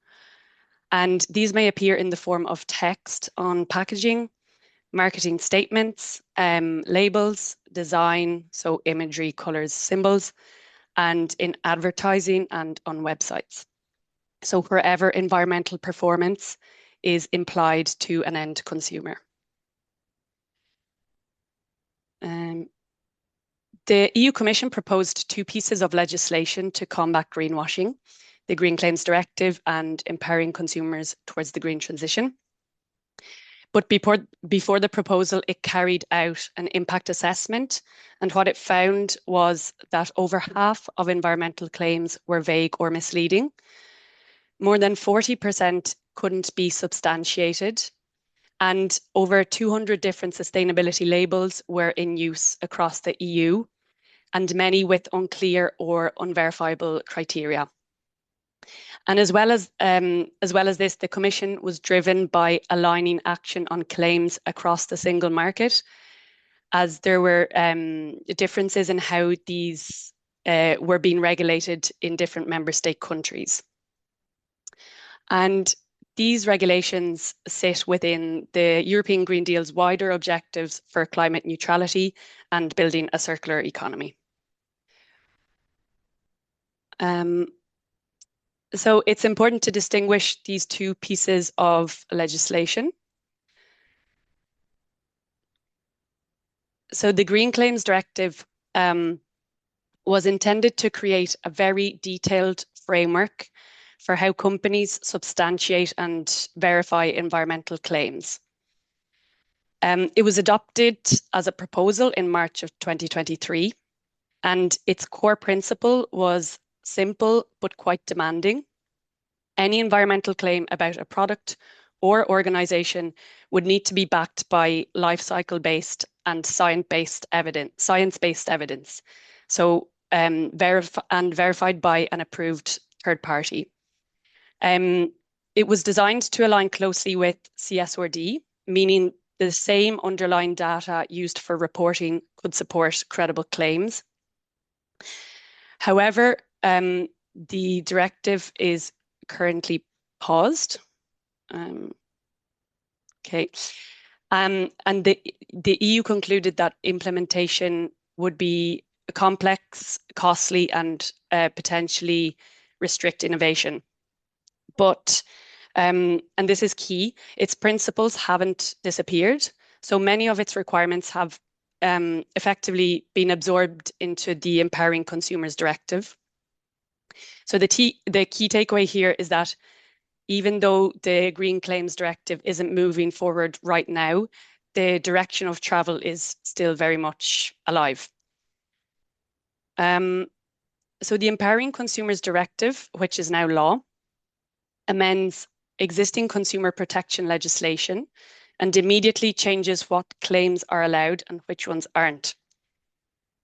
And these may appear in the form of text on packaging, marketing statements, labels, design, so imagery, colors, symbols, and in advertising and on websites. So wherever environmental performance is implied to an end consumer. The EU Commission proposed two pieces of legislation to combat greenwashing, the Green Claims Directive and Empowering Consumers Towards the Green Transition. But before the proposal, it carried out an impact assessment, and what it found was that over half of environmental claims were vague or misleading. More than 40% couldn't be substantiated, and over 200 different sustainability labels were in use across the EU, and many with unclear or unverifiable criteria. And as well as this, the Commission was driven by aligning action on claims across the single market, as there were differences in how these were being regulated in different member state countries. And these regulations sit within the European Green Deal's wider objectives for climate neutrality and building a circular economy. So it's important to distinguish these two pieces of legislation. So the Green Claims Directive was intended to create a very detailed framework for how companies substantiate and verify environmental claims. It was adopted as a proposal in March of 2023, and its core principle was simple but quite demanding. Any environmental claim about a product or organization would need to be backed by life cycle-based and science-based evidence. So verified by an approved third party. It was designed to align closely with CSRD, meaning the same underlying data used for reporting could support credible claims. However, the directive is currently paused. Okay. And the EU concluded that implementation would be complex, costly, and potentially restrict innovation. But, and this is key, its principles haven't disappeared. So many of its requirements have effectively been absorbed into the Empowering Consumers Directive. So the key takeaway here is that even though the Green Claims Directive isn't moving forward right now, the direction of travel is still very much alive. So the Empowering Consumers Directive, which is now law, amends existing consumer protection legislation and immediately changes what claims are allowed and which ones aren't.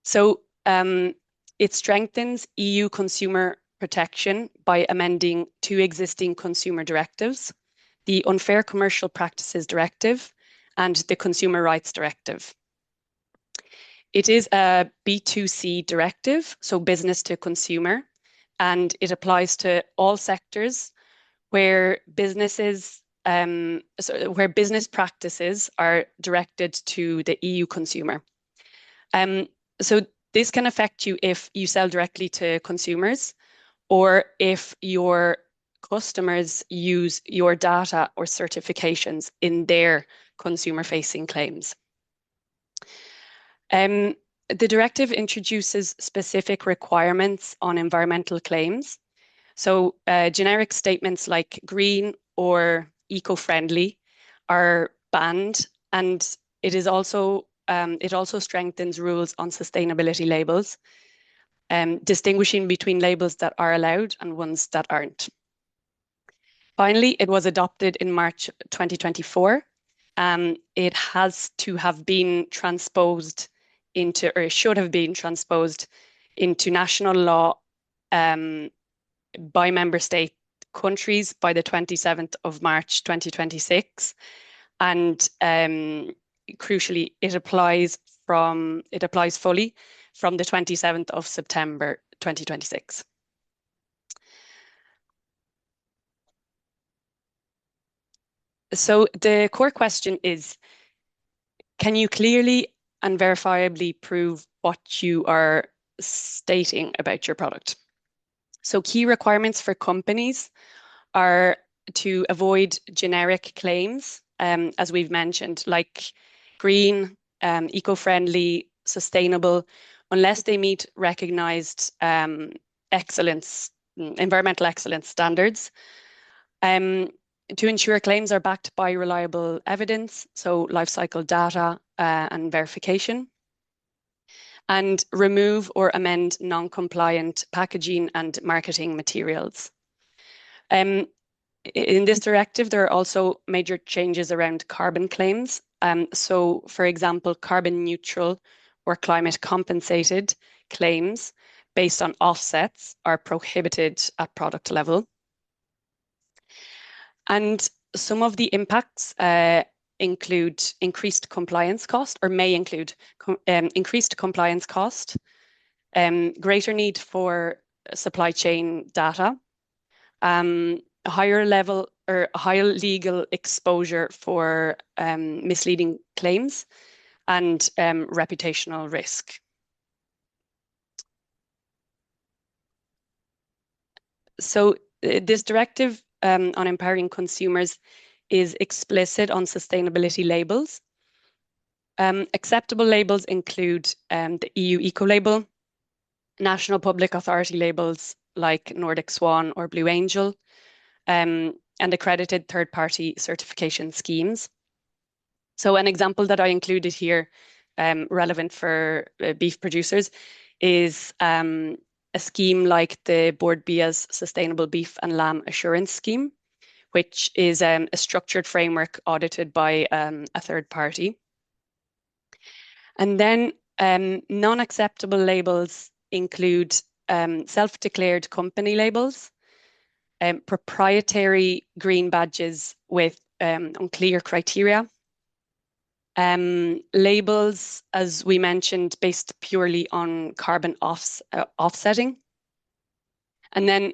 So it strengthens EU consumer protection by amending two existing consumer directives, the Unfair Commercial Practices Directive and the Consumer Rights Directive. It is a B2C directive, so business to consumer, and it applies to all sectors where business practices are directed to the EU consumer. So this can affect you if you sell directly to consumers, or if your customers use your data or certifications in their consumer-facing claims. The directive introduces specific requirements on environmental claims. So generic statements like green or eco-friendly are banned, and it also strengthens rules on sustainability labels, distinguishing between labels that are allowed and ones that aren't. Finally, it was adopted in March 2024. It has to have been transposed into, or should have been transposed into national law by member state countries by the 27th of March 2026. And crucially, it applies fully from the 27th of September 2026. So the core question is, can you clearly and verifiably prove what you are stating about your product? So key requirements for companies are to avoid generic claims, as we've mentioned, like green, eco-friendly, sustainable, unless they meet recognized environmental excellence standards. To ensure claims are backed by reliable evidence, so life cycle data and verification. And remove or amend non-compliant packaging and marketing materials. In this directive, there are also major changes around carbon claims. So, for example, carbon neutral or climate compensated claims based on offsets are prohibited at product level. And some of the impacts include increased compliance cost, or may include increased compliance cost, greater need for supply chain data, a higher level or higher legal exposure for misleading claims, and reputational risk. So this directive on empowering consumers is explicit on sustainability labels. Acceptable labels include the EU Eco Label, national public authority labels like Nordic Swan or Blue Angel, and accredited third-party certification schemes. So an example that I included here, relevant for beef producers, is a scheme like the Board BIA's Sustainable Beef and Lamb Assurance Scheme, which is a structured framework audited by a third party. And then non-acceptable labels include self-declared company labels, proprietary green badges with unclear criteria, labels, as we mentioned, based purely on carbon offsetting, and then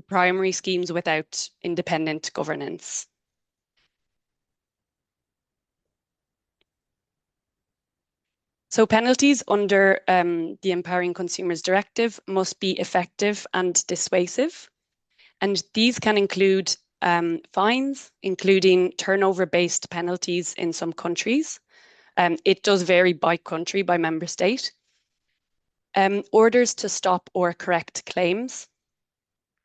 primary schemes without independent governance. So penalties under the Empowering Consumers Directive must be effective and dissuasive. And these can include fines, including turnover-based penalties in some countries. It does vary by country, by member state. Orders to stop or correct claims,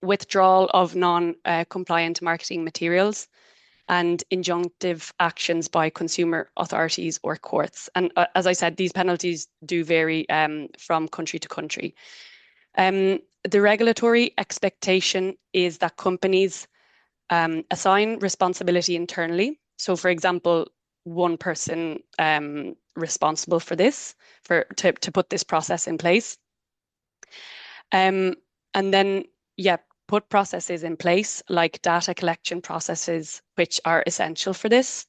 withdrawal of non-compliant marketing materials, and injunctive actions by consumer authorities or courts. And as I said, these penalties do vary from country to country. The regulatory expectation is that companies assign responsibility internally. So, for example, one person responsible for this, to put this process in place. And then, put processes in place like data collection processes, which are essential for this.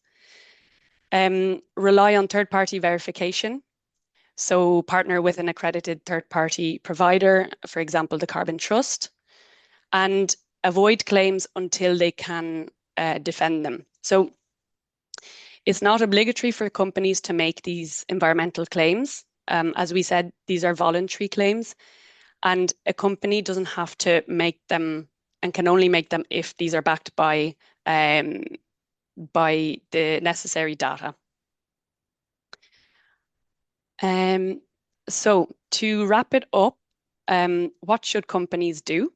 Rely on third-party verification. So partner with an accredited third-party provider, for example, the Carbon Trust, and avoid claims until they can defend them. So it's not obligatory for companies to make these environmental claims. As we said, these are voluntary claims, and a company doesn't have to make them and can only make them if these are backed by the necessary data. So to wrap it up, what should companies do?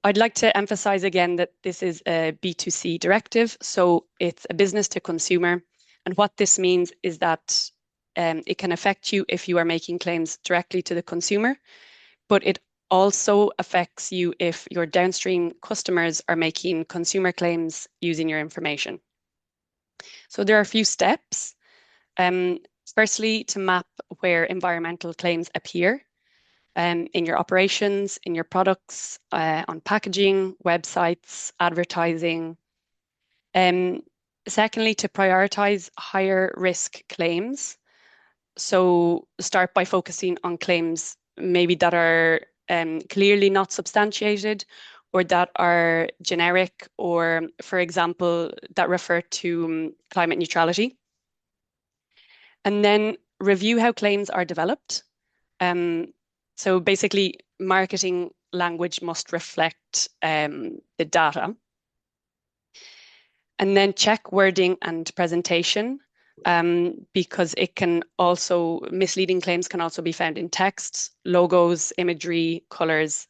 I'd like to emphasize again that this is a B2C directive, so it's a business to consumer. And what this means is that it can affect you if you are making claims directly to the consumer, but it also affects you if your downstream customers are making consumer claims using your information. So there are a few steps. Firstly, to map where environmental claims appear in your operations, in your products, on packaging, websites, advertising. Secondly, to prioritize higher risk claims. So start by focusing on claims maybe that are clearly not substantiated, or that are generic, or, for example, that refer to climate neutrality. And then review how claims are developed. So basically, marketing language must reflect the data. And then check wording and presentation, because it can also, misleading claims can also be found in text, logos, imagery, colors.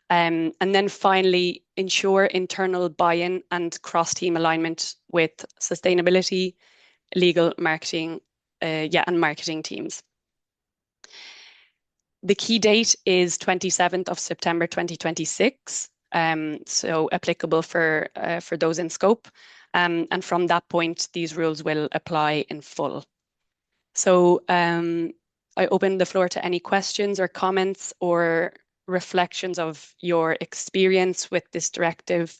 And then finally, ensure internal buy-in and cross-team alignment with sustainability, legal, marketing, and marketing teams. The key date is 27th of September 2026, so applicable for those in scope. And from that point, these rules will apply in full. So I open the floor to any questions or comments or reflections of your experience with this directive.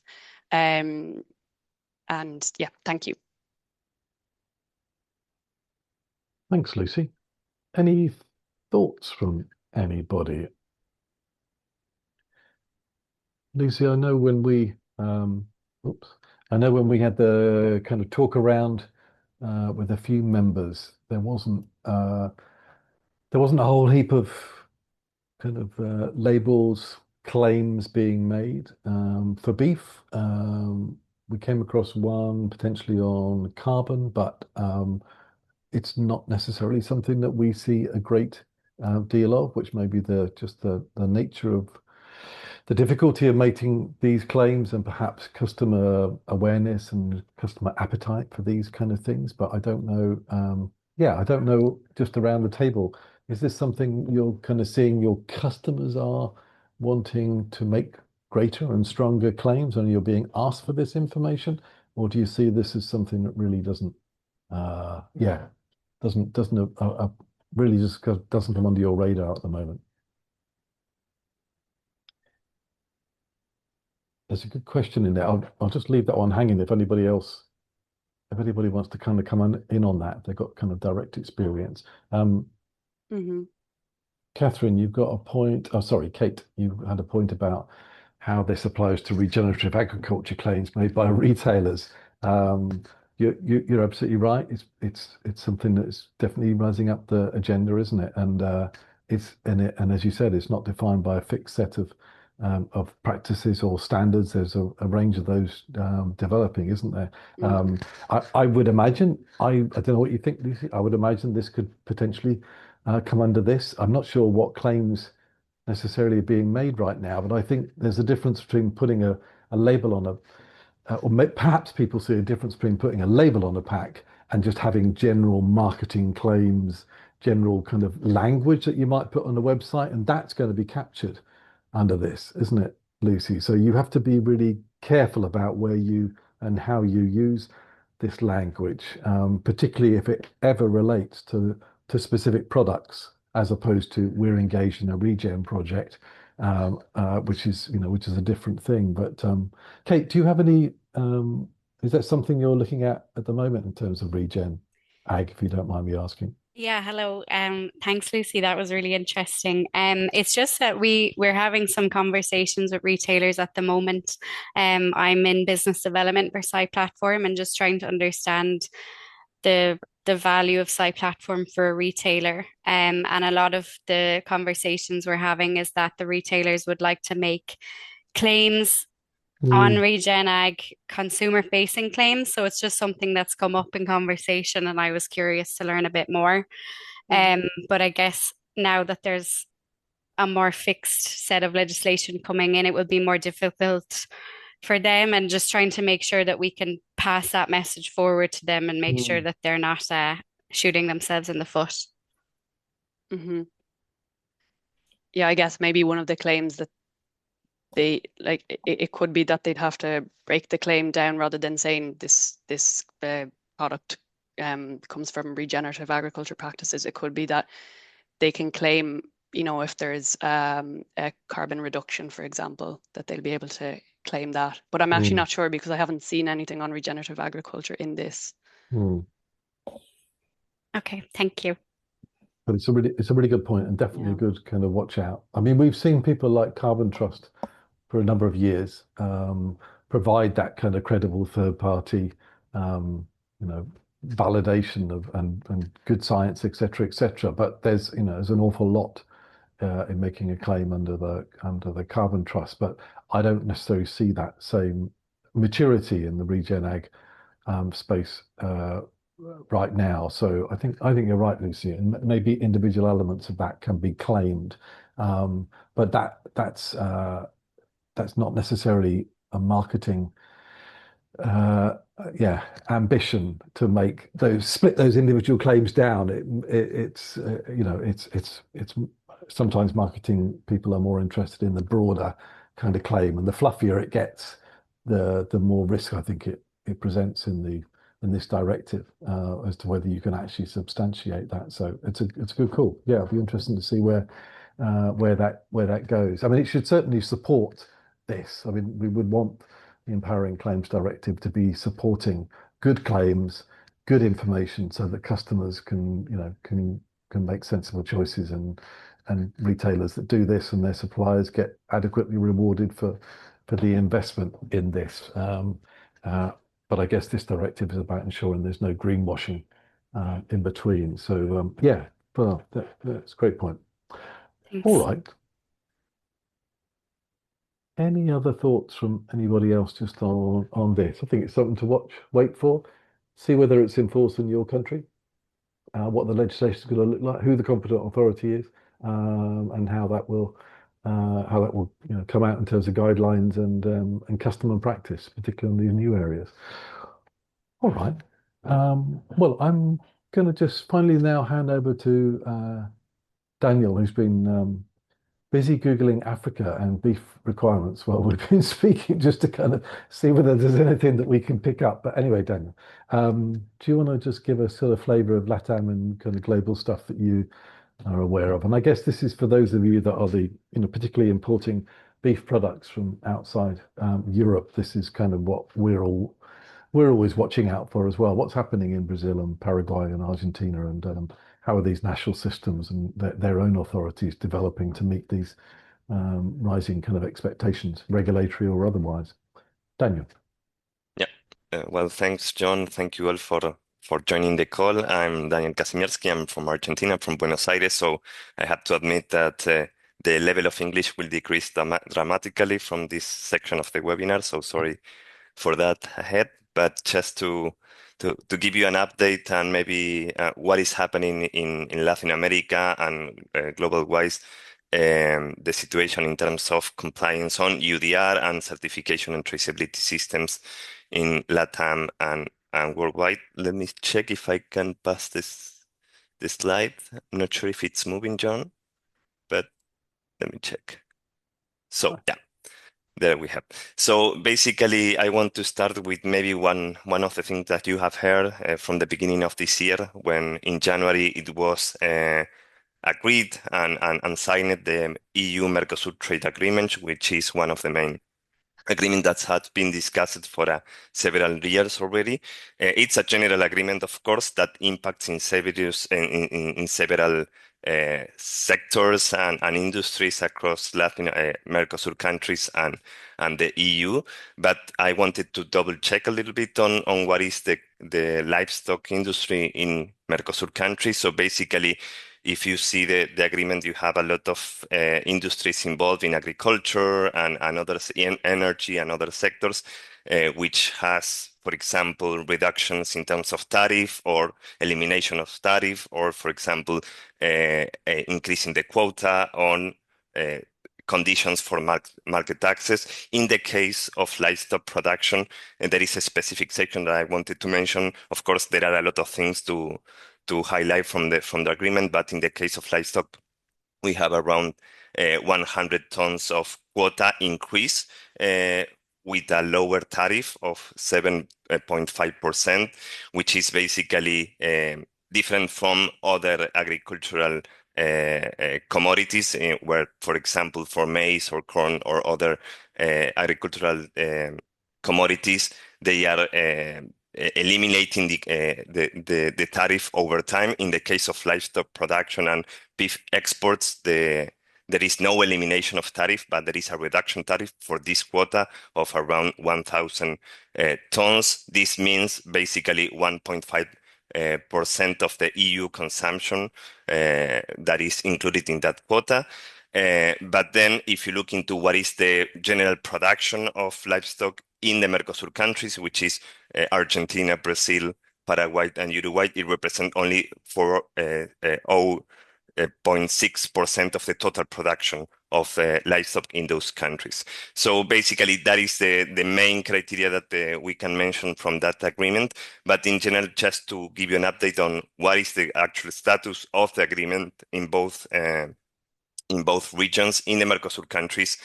And yeah, thank you.
Thanks, Lucy. Any thoughts from anybody? Lucy, I know when we had the kind of talk around with a few members, there wasn't a whole heap of kind of labels, claims being made for beef. We came across one potentially on carbon, but it's not necessarily something that we see a great deal of, which may be just the nature of the difficulty of making these claims and perhaps customer awareness and customer appetite for these kind of things. But I don't know. I don't know, just around the table, is this something you're kind of seeing your customers are wanting to make greater and stronger claims and you're being asked for this information? Or do you see this as something that really doesn't really just doesn't come under your radar at the moment? There's a good question in there. I'll just leave that one hanging if anybody wants to kind of come in on that, if they've got kind of direct experience. Catherine, you've got a point. Oh, sorry, Kate, you had a point about how this applies to regenerative agriculture claims made by retailers. You're absolutely right. It's something that's definitely rising up the agenda, isn't it? And as you said, it's not defined by a fixed set of practices or standards. There's a range of those developing, isn't there? I would imagine. I don't know what you think, Lucy. I would imagine this could potentially come under this. I'm not sure what claims necessarily are being made right now, but I think there's a difference between putting a label on perhaps people see a difference between putting a label on a pack and just having general marketing claims, general kind of language that you might put on a website, and that's going to be captured under this, isn't it, Lucy? So you have to be really careful about where you and how you use this language, particularly if it ever relates to specific products, as opposed to we're engaged in a regen project, which is a different thing. But Kate, do you have any? Is that something you're looking at the moment in terms of regen ag, if you don't mind me asking?
Yeah, hello. Thanks, Lucy. That was really interesting. It's just that we're having some conversations with retailers at the moment. I'm in business development for SciPlatform and just trying to understand the value of SciPlatform for a retailer. And a lot of the conversations we're having is that the retailers would like to make claims on regen ag, consumer facing claims. So it's just something that's come up in conversation and I was curious to learn a bit more. But I guess now that there's a more fixed set of legislation coming in, it will be more difficult for them, and just trying to make sure that we can pass that message forward to them and make sure that they're not shooting themselves in the foot.
Yeah, I guess maybe one of the claims that they like it could be that they'd have to break the claim down rather than saying this product comes from regenerative agriculture practices. It could be that they can claim, if there's a carbon reduction, for example, that they'll be able to claim that. But I'm actually not sure because I haven't seen anything on regenerative agriculture in this.
Okay, thank you.
But it's a really good point and definitely a good kind of watch out. I mean, we've seen people like Carbon Trust for a number of years provide that kind of credible third party, validation of and good science, etc. But there's an awful lot in making a claim under the Carbon Trust. But I don't necessarily see that same maturity in the regen ag space right now. So I think you're right, Lucy, and maybe individual elements of that can be claimed, but that's not necessarily a marketing ambition to split those individual claims down. It's sometimes marketing people are more interested in the broader kind of claim, and the fluffier it gets, the more risk I think it presents in the this directive as to whether you can actually substantiate that. So it's a good call. Yeah, it'll be interesting to see where that goes. I mean, it should certainly support this. I mean, we would want the Empowering Claims Directive to be supporting good claims, good information, so that customers can make sensible choices, and retailers that do this and their suppliers get adequately rewarded for the investment in this. But I guess this directive is about ensuring there's no greenwashing in between. So yeah, well, that's a great point.
Thanks.
All right. Any other thoughts from anybody else just on this? I think it's something to wait for, see whether it's enforced in your country, what the legislation is going to look like, who the competent authority is, and how that will come out in terms of guidelines and custom and practice, particularly in these new areas. All right. Well, I'm going to just finally now hand over to Daniel, who's been busy Googling Africa and beef requirements while we've been speaking, just to kind of see whether there's anything that we can pick up. But anyway, Daniel, do you want to just give a sort of flavor of LATAM and kind of global stuff that you are aware of? And I guess this is for those of you that are particularly importing beef products from outside Europe. This is kind of what we're always watching out for as well. What's happening in Brazil and Paraguay and Argentina, and how are these national systems and their own authorities developing to meet these rising kind of expectations, regulatory or otherwise? Daniel.
Yeah. Well, thanks, John. Thank you all for joining the call. I'm Daniel Kazimierski. I'm from Argentina, from Buenos Aires. So I have to admit that the level of English will decrease dramatically from this section of the webinar. So sorry for that ahead. But just to give you an update and maybe what is happening in Latin America and global-wise, the situation in terms of compliance on UDR and certification and traceability systems in LATAM and worldwide. Let me check if I can pass this slide. I'm not sure if it's moving, John, but let me check. So yeah. There we have. So basically, I want to start with maybe one of the things that you have heard from the beginning of this year, when in January it was agreed and signed the EU-Mercosur trade agreement, which is one of the main agreement that has been discussed for several years already. It's a general agreement, of course, that impacts in several sectors and industries across Latin Mercosur countries and the EU. But I wanted to double check a little bit on what is the livestock industry in Mercosur countries. So basically, if you see the agreement, you have a lot of industries involved in agriculture and others, in energy and other sectors, which has, for example, reductions in terms of tariff or elimination of tariff, or, for example, increasing the quota on conditions for market access. In the case of livestock production, there is a specific section that I wanted to mention. Of course, there are a lot of things to highlight from the agreement, but in the case of livestock, we have around 100 tons of quota increase with a lower tariff of 7.5%, which is basically different from other agricultural commodities, where, for example, for maize or corn or other agricultural commodities, they are eliminating the tariff over time. In the case of livestock production and beef exports, there is no elimination of tariff, but there is a reduction tariff for this quota of around 1,000 tons. This means basically 1.5% of the EU consumption that is included in that quota. But then if you look into what is the general production of livestock in the Mercosur countries, which is Argentina, Brazil, Paraguay, and Uruguay, it represents only 0.6% of the total production of livestock in those countries. So basically, that is the main criteria that we can mention from that agreement. But in general, just to give you an update on what is the actual status of the agreement in both regions, in the Mercosur countries,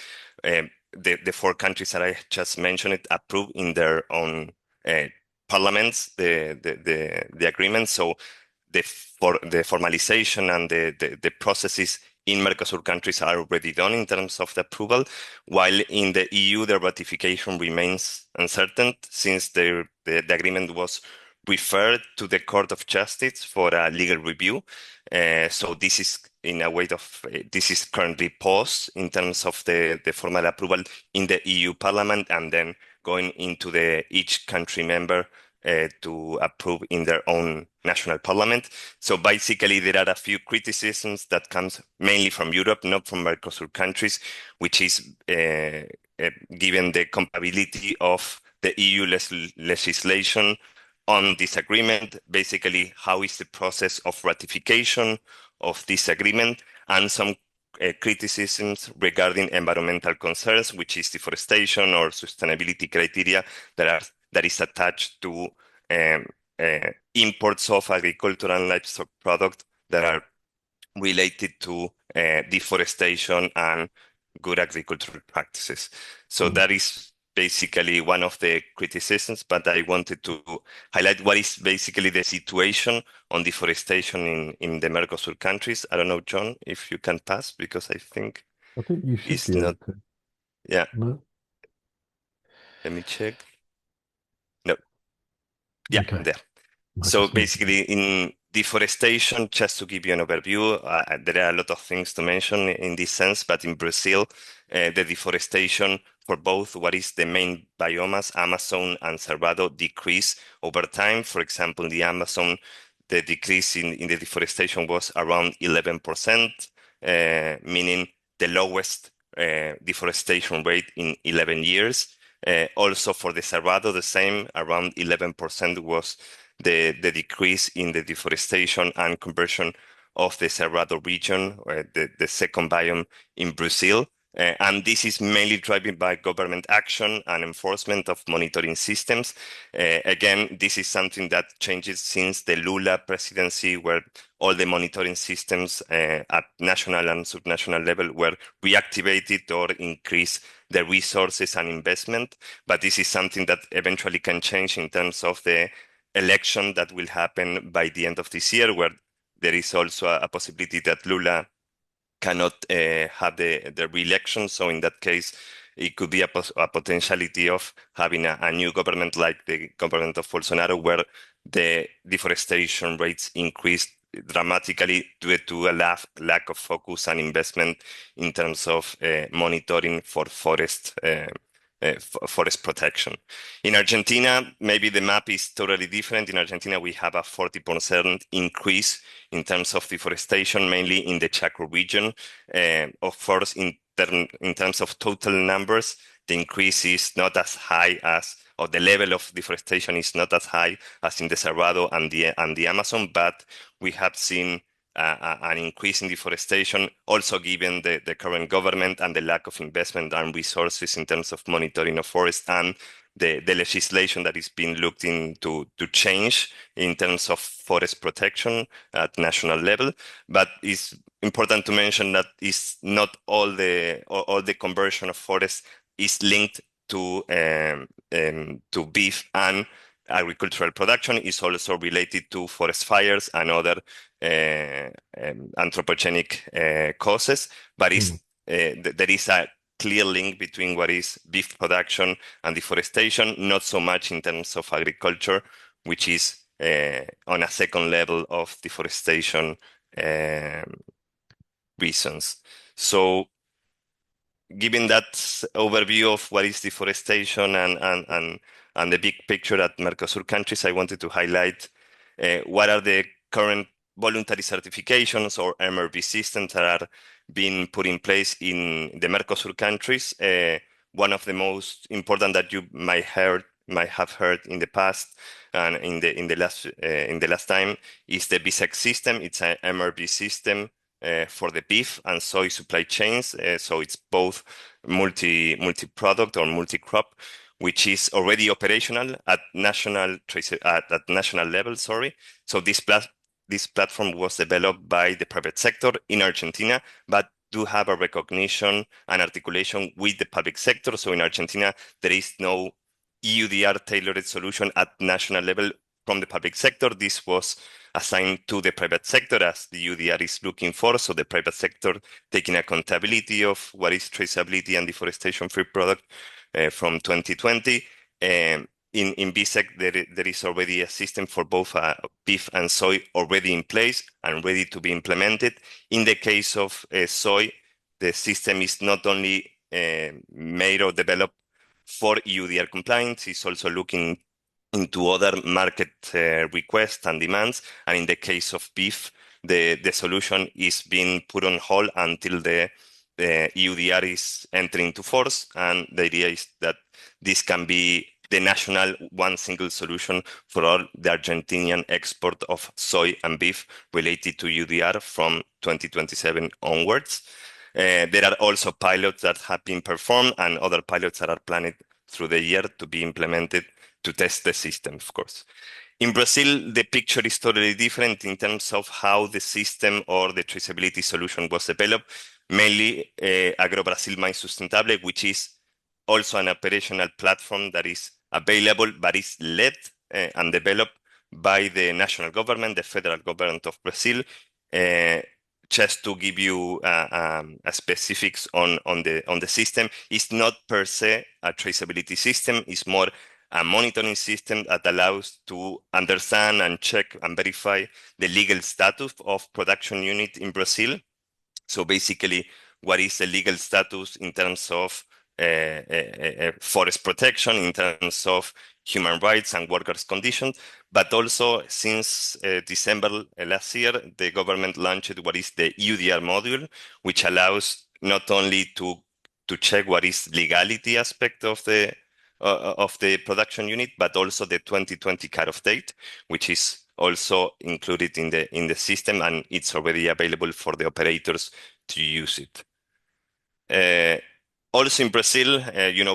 the 4 countries that I just mentioned approved in their own parliaments the agreement. So the formalization and the processes in Mercosur countries are already done in terms of the approval, while in the EU, the ratification remains uncertain since the agreement was referred to the Court of Justice for a legal review. So this is in a way of this is currently paused in terms of the formal approval in the EU Parliament, and then going into each country member to approve in their own national parliament. So basically, there are a few criticisms that comes mainly from Europe, not from Mercosur countries, which is given the compatibility of the EU legislation on this agreement. Basically, how is the process of ratification of this agreement, and some criticisms regarding environmental concerns, which is deforestation or sustainability criteria that is attached to imports of agricultural and livestock products that are related to deforestation and good agricultural practices. So that is basically one of the criticisms, but I wanted to highlight what is basically the situation on deforestation in the Mercosur countries. I don't know, John, if you can pass, because I think
you should
it's
be able
not.
to.
Yeah.
No?
Let me check. No. Yeah,
Okay.
there.
I
So
just need to-
basically, in deforestation, just to give you an overview, there are a lot of things to mention in this sense, but in Brazil, the deforestation for both what is the main biomas, Amazon and Cerrado, decrease over time. For example, in the Amazon, the decrease in the deforestation was around 11%, meaning the lowest deforestation rate in 11 years. Also for the Cerrado, the same, around 11% was the decrease in the deforestation and conversion of the Cerrado region, the second biome in Brazil. And this is mainly driven by government action and enforcement of monitoring systems. Again, this is something that changes since the Lula presidency, where all the monitoring systems at national and subnational level were reactivated or increased the resources and investment. But this is something that eventually can change in terms of the election that will happen by the end of this year, where there is also a possibility that Lula cannot have the re-election. So in that case, it could be a potentiality of having a new government like the government of Bolsonaro, where the deforestation rates increased dramatically due to a lack of focus and investment in terms of monitoring for forest protection. In Argentina, maybe the map is totally different. In Argentina, we have a 40% increase in terms of deforestation, mainly in the Chaco region. Of course, in terms of total numbers, the increase is not as high as, or the level of deforestation is not as high as in the Cerrado and the Amazon, but we have seen an increase in deforestation, also given the current government and the lack of investment and resources in terms of monitoring of forests, and the legislation that is being looked into to change in terms of forest protection at national level. But it's important to mention that it's not all the conversion of forests is linked to beef and agricultural production. Is also related to forest fires and other anthropogenic causes, but there is a clear link between what is beef production and deforestation, not so much in terms of agriculture, which is on a second level of deforestation reasons. So given that overview of what is deforestation and the big picture at Mercosur countries, I wanted to highlight what are the current voluntary certifications or MRV systems that are being put in place in the Mercosur countries. One of the most important that you might have heard in the past and in the last time is the BISEC system. It's an MRV system for the beef and soy supply chains. So it's both multi-product or multi-crop, which is already operational at national level. So this platform was developed by the private sector in Argentina, but do have a recognition and articulation with the public sector. So in Argentina, there is no EUDR tailored solution at national level from the public sector. This was assigned to the private sector as the EUDR is looking for. So the private sector taking accountability of what is traceability and deforestation-free product from 2020. In BSEC, there is already a system for both beef and soy already in place and ready to be implemented. In the case of soy, the system is not only made or developed for EUDR compliance, it's also looking into other market requests and demands. And in the case of beef, the solution is being put on hold until the EUDR is entering into force. And the idea is that this can be the national one single solution for all the Argentinian export of soy and beef related to EUDR from 2027 onwards. There are also pilots that have been performed and other pilots that are planned through the year to be implemented to test the system, of course. In Brazil, the picture is totally different in terms of how the system or the traceability solution was developed, mainly Agro-Brasil Mais Sustentable, which is also an operational platform that is available, but is led and developed by the national government, the federal government of Brazil. Just to give you specifics on the system, it's not per se a traceability system. It's more a monitoring system that allows to understand and check and verify the legal status of production unit in Brazil. So basically, what is the legal status in terms of forest protection, in terms of human rights and workers' conditions, but also since December last year, the government launched what is the EUDR module, which allows not only to check what is legality aspect of the production unit, but also the 2020 cutoff date, which is also included in the system, and it's already available for the operators to use it. Also in Brazil,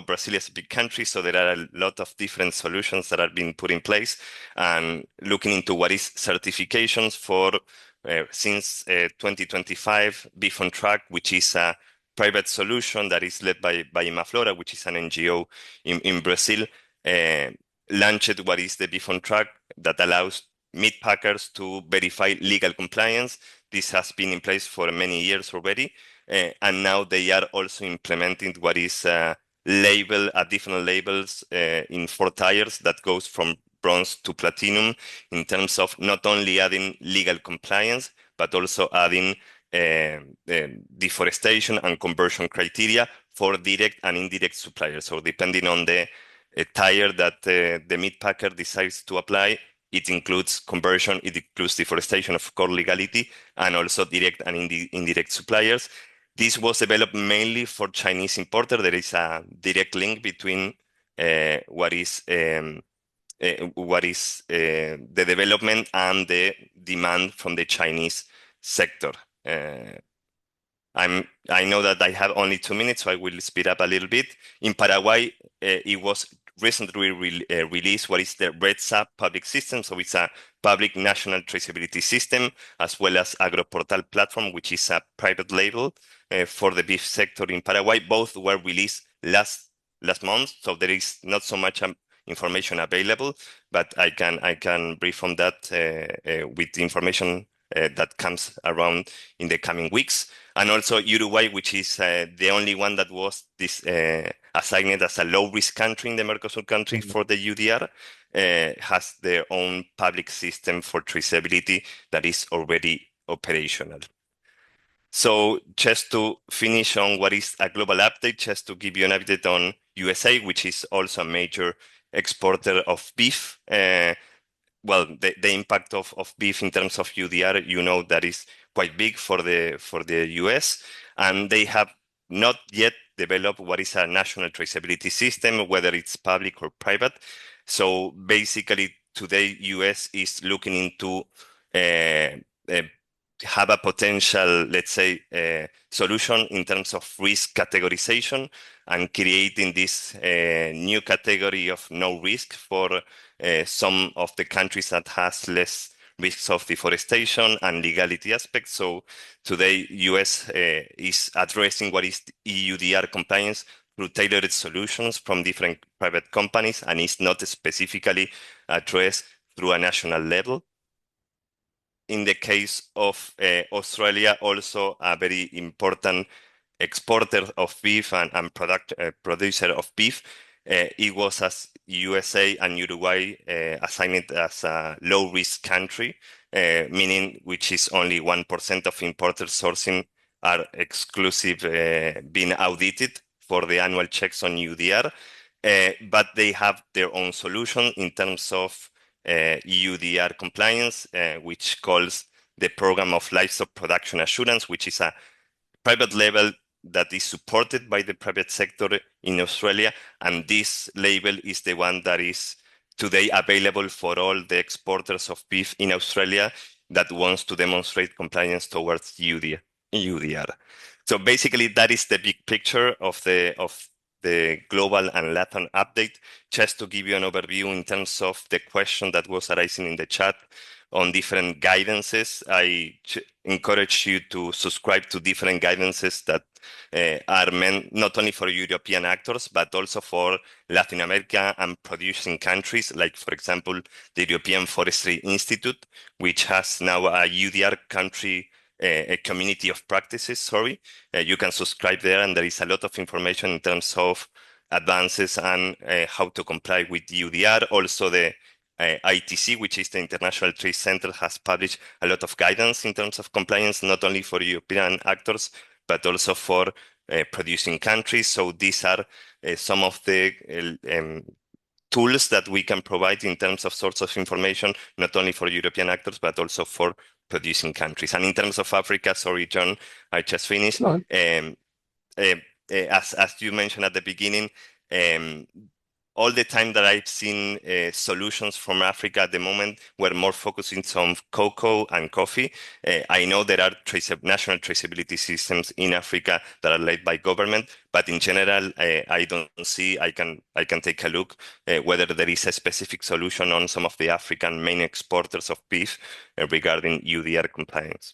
Brazil is a big country, so there are a lot of different solutions that are being put in place. And looking into what is certifications for since 2025, Beef on Track, which is a private solution that is led by Imaflora, which is an NGO in Brazil, launched what is the Beef on Track that allows meat packers to verify legal compliance. This has been in place for many years already. And now they are also implementing what is additional labels in 4 tiers that goes from bronze to platinum in terms of not only adding legal compliance, but also adding deforestation and conversion criteria for direct and indirect suppliers. So depending on the tier that the meat packer decides to apply, it includes conversion, it includes deforestation of core legality, and also direct and indirect suppliers. This was developed mainly for Chinese importer. There is a direct link between what is the development and the demand from the Chinese sector. I know that I have only 2 minutes, so I will speed up a little bit. In Paraguay, it was recently released what is the RedSA public system. So it's a public national traceability system, as well as AgroPortal platform, which is a private label for the beef sector in Paraguay. Both were released last month, so there is not so much information available, but I can brief on that with the information that comes around in the coming weeks. And also Uruguay, which is the only one that was assigned as a low-risk country in the Mercosur country for the EUDR, has their own public system for traceability that is already operational. So just to finish on what is a global update, just to give you an update on USA, which is also a major exporter of beef. Well, the impact of beef in terms of EUDR, that is quite big for the US, and they have not yet developed what is a national traceability system, whether it's public or private. So basically, today US is looking into have a potential, let's say, solution in terms of risk categorization and creating this new category of no risk for some of the countries that has less risks of deforestation and legality aspects. So today, US is addressing what is EUDR compliance through tailored solutions from different private companies and is not specifically addressed through a national level. In the case of Australia, also a very important exporter of beef and producer of beef. It was as USA and Uruguay assigned it as a low-risk country, meaning which is only 1% of importer sourcing are exclusive, being audited for the annual checks on UDR. But they have their own solution in terms of EUDR compliance, which calls the Program of Livestock Production Assurance, which is a private label that is supported by the private sector in Australia. And this label is the one that is today available for all the exporters of beef in Australia that wants to demonstrate compliance towards EUDR. So basically, that is the big picture of the global and Latin update. Just to give you an overview in terms of the question that was arising in the chat on different guidances, I encourage you to subscribe to different guidances that are meant not only for European actors, but also for Latin America and producing countries, like, for example, the European Forestry Institute, which has now a UDR country a community of practices, you can subscribe there, and there is a lot of information in terms of advances and how to comply with UDR. Also, the ITC, which is the International Trade Center, has published a lot of guidance in terms of compliance, not only for European actors, but also for producing countries. So these are some of the tools that we can provide in terms of source of information, not only for European actors, but also for producing countries. And in terms of Africa, sorry, John, I just finished.
No.
As you mentioned at the beginning, all the time that I've seen solutions from Africa at the moment were more focusing on cocoa and coffee. I know there are national traceability systems in Africa that are led by government, but in general, I don't see. I can take a look whether there is a specific solution on some of the African main exporters of beef regarding UDR compliance.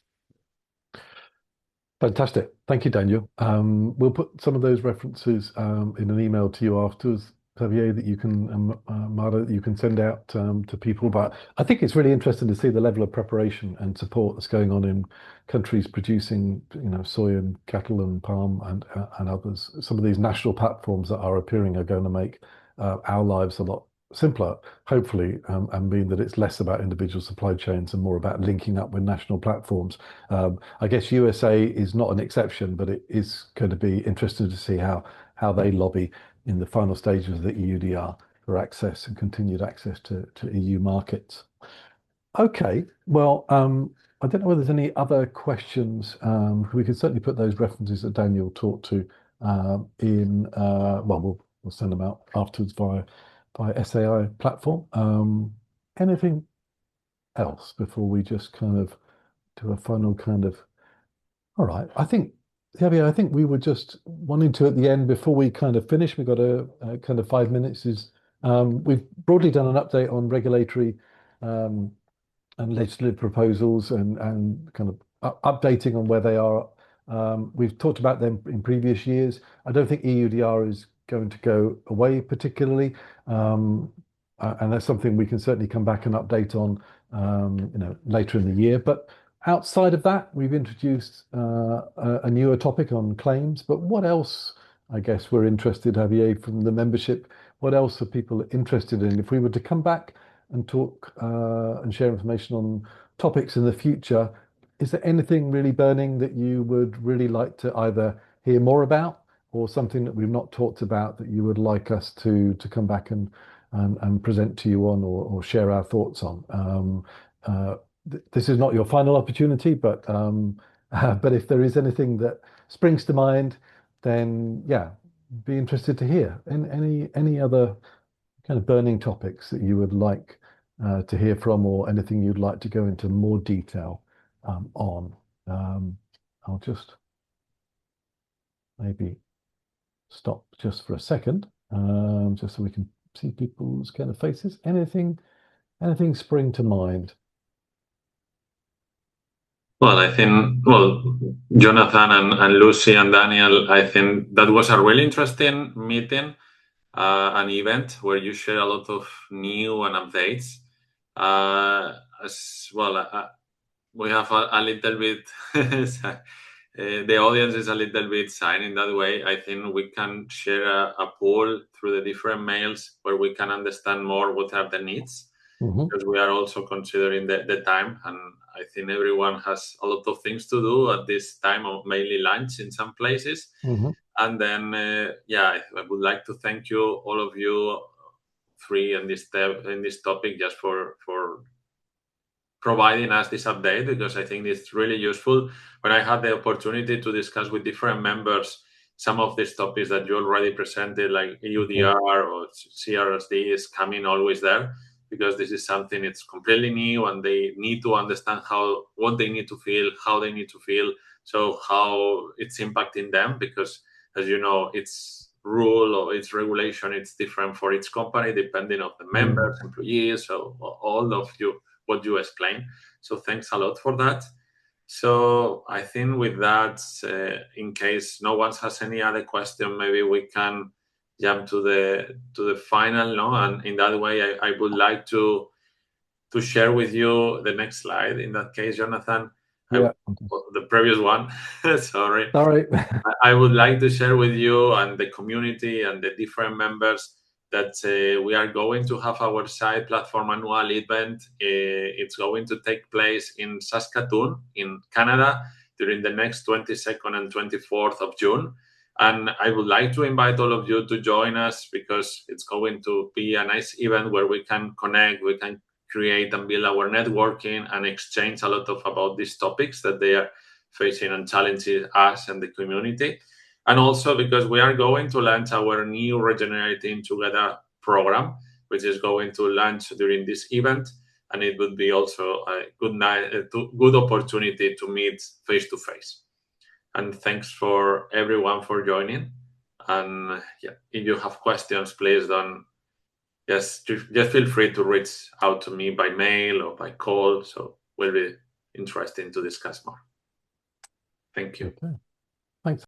Fantastic. Thank you, Daniel. We'll put some of those references in an email to you afterwards, Xavier, that you can, Mara, that you can send out to people. But I think it's really interesting to see the level of preparation and support that's going on in countries producing, soy and cattle and palm and others. Some of these national platforms that are appearing are going to make our lives a lot simpler, hopefully, and mean that it's less about individual supply chains and more about linking up with national platforms. I guess USA is not an exception, but it is going to be interesting to see how they lobby in the final stages of the EUDR for access and continued access to EU markets. Okay, well, I don't know whether there's any other questions. We can certainly put those references that Daniel talked to we'll send them out afterwards via SAI platform. Anything else before we just kind of do a final kind of, all right, Xavier, I think we were just wanting to, at the end, before we kind of finish, we've got a kind of 5 minutes, we've broadly done an update on regulatory and legislative proposals and kind of updating on where they are. We've talked about them in previous years. I don't think EUDR is going to go away particularly, and that's something we can certainly come back and update on later in the year. But outside of that, we've introduced a newer topic on claims. But what else, I guess, we're interested, Javier, from the membership? What else are people interested in? If we were to come back and talk and share information on topics in the future, is there anything really burning that you would really like to either hear more about, or something that we've not talked about that you would like us to come back and present to you on, or share our thoughts on? This is not your final opportunity, but if there is anything that springs to mind, then yeah, be interested to hear. Any other kind of burning topics that you would like to hear from, or anything you'd like to go into more detail on? I'll just maybe stop just for a second, just so we can see people's kind of faces. Anything spring to mind?
Well, I think, Jonathan and Lucy and Daniel, I think that was a really interesting meeting, an event where you share a lot of new and updates. As well, we have a little bit, the audience is a little bit shy in that way. I think we can share a poll through the different mails where we can understand more what are the needs. Because we are also considering the time, and I think everyone has a lot of things to do at this time, of mainly lunch in some places. And then, I would like to thank you, all of you three, in this topic, just for providing us this update, because I think it's really useful. When I had the opportunity to discuss with different members some of these topics that you already presented, like EUDR or CRSD, is coming always there, because this is something it's completely new, and they need to understand what they need to feel, how they need to feel, so how it's impacting them, because as you know, it's rule or its regulation, it's different for each company depending on the members, employees, so all of you, what you explained. So thanks a lot for that. So I think with that, in case no one has any other question, maybe we can jump to the final, no? And in that way, I would like to share with you the next slide. In that case, Jonathan, the previous one. Sorry. I would like to share with you and the community and the different members that we are going to have our side platform annual event. It's going to take place in Saskatoon, in Canada, during the next 22nd and 24th of June. And I would like to invite all of you to join us, because it's going to be a nice event where we can connect, we can create and build our networking and exchange a lot about these topics that they are facing and challenging us and the community. And also because we are going to launch our new Regenerating Together program, which is going to launch during this event. And it would be also a good opportunity to meet face-to-face. And thanks for everyone for joining. And if you have questions, please don't just feel free to reach out to me by mail or by call. So we'll be interested to discuss more. Thank you.
Okay. Thanks.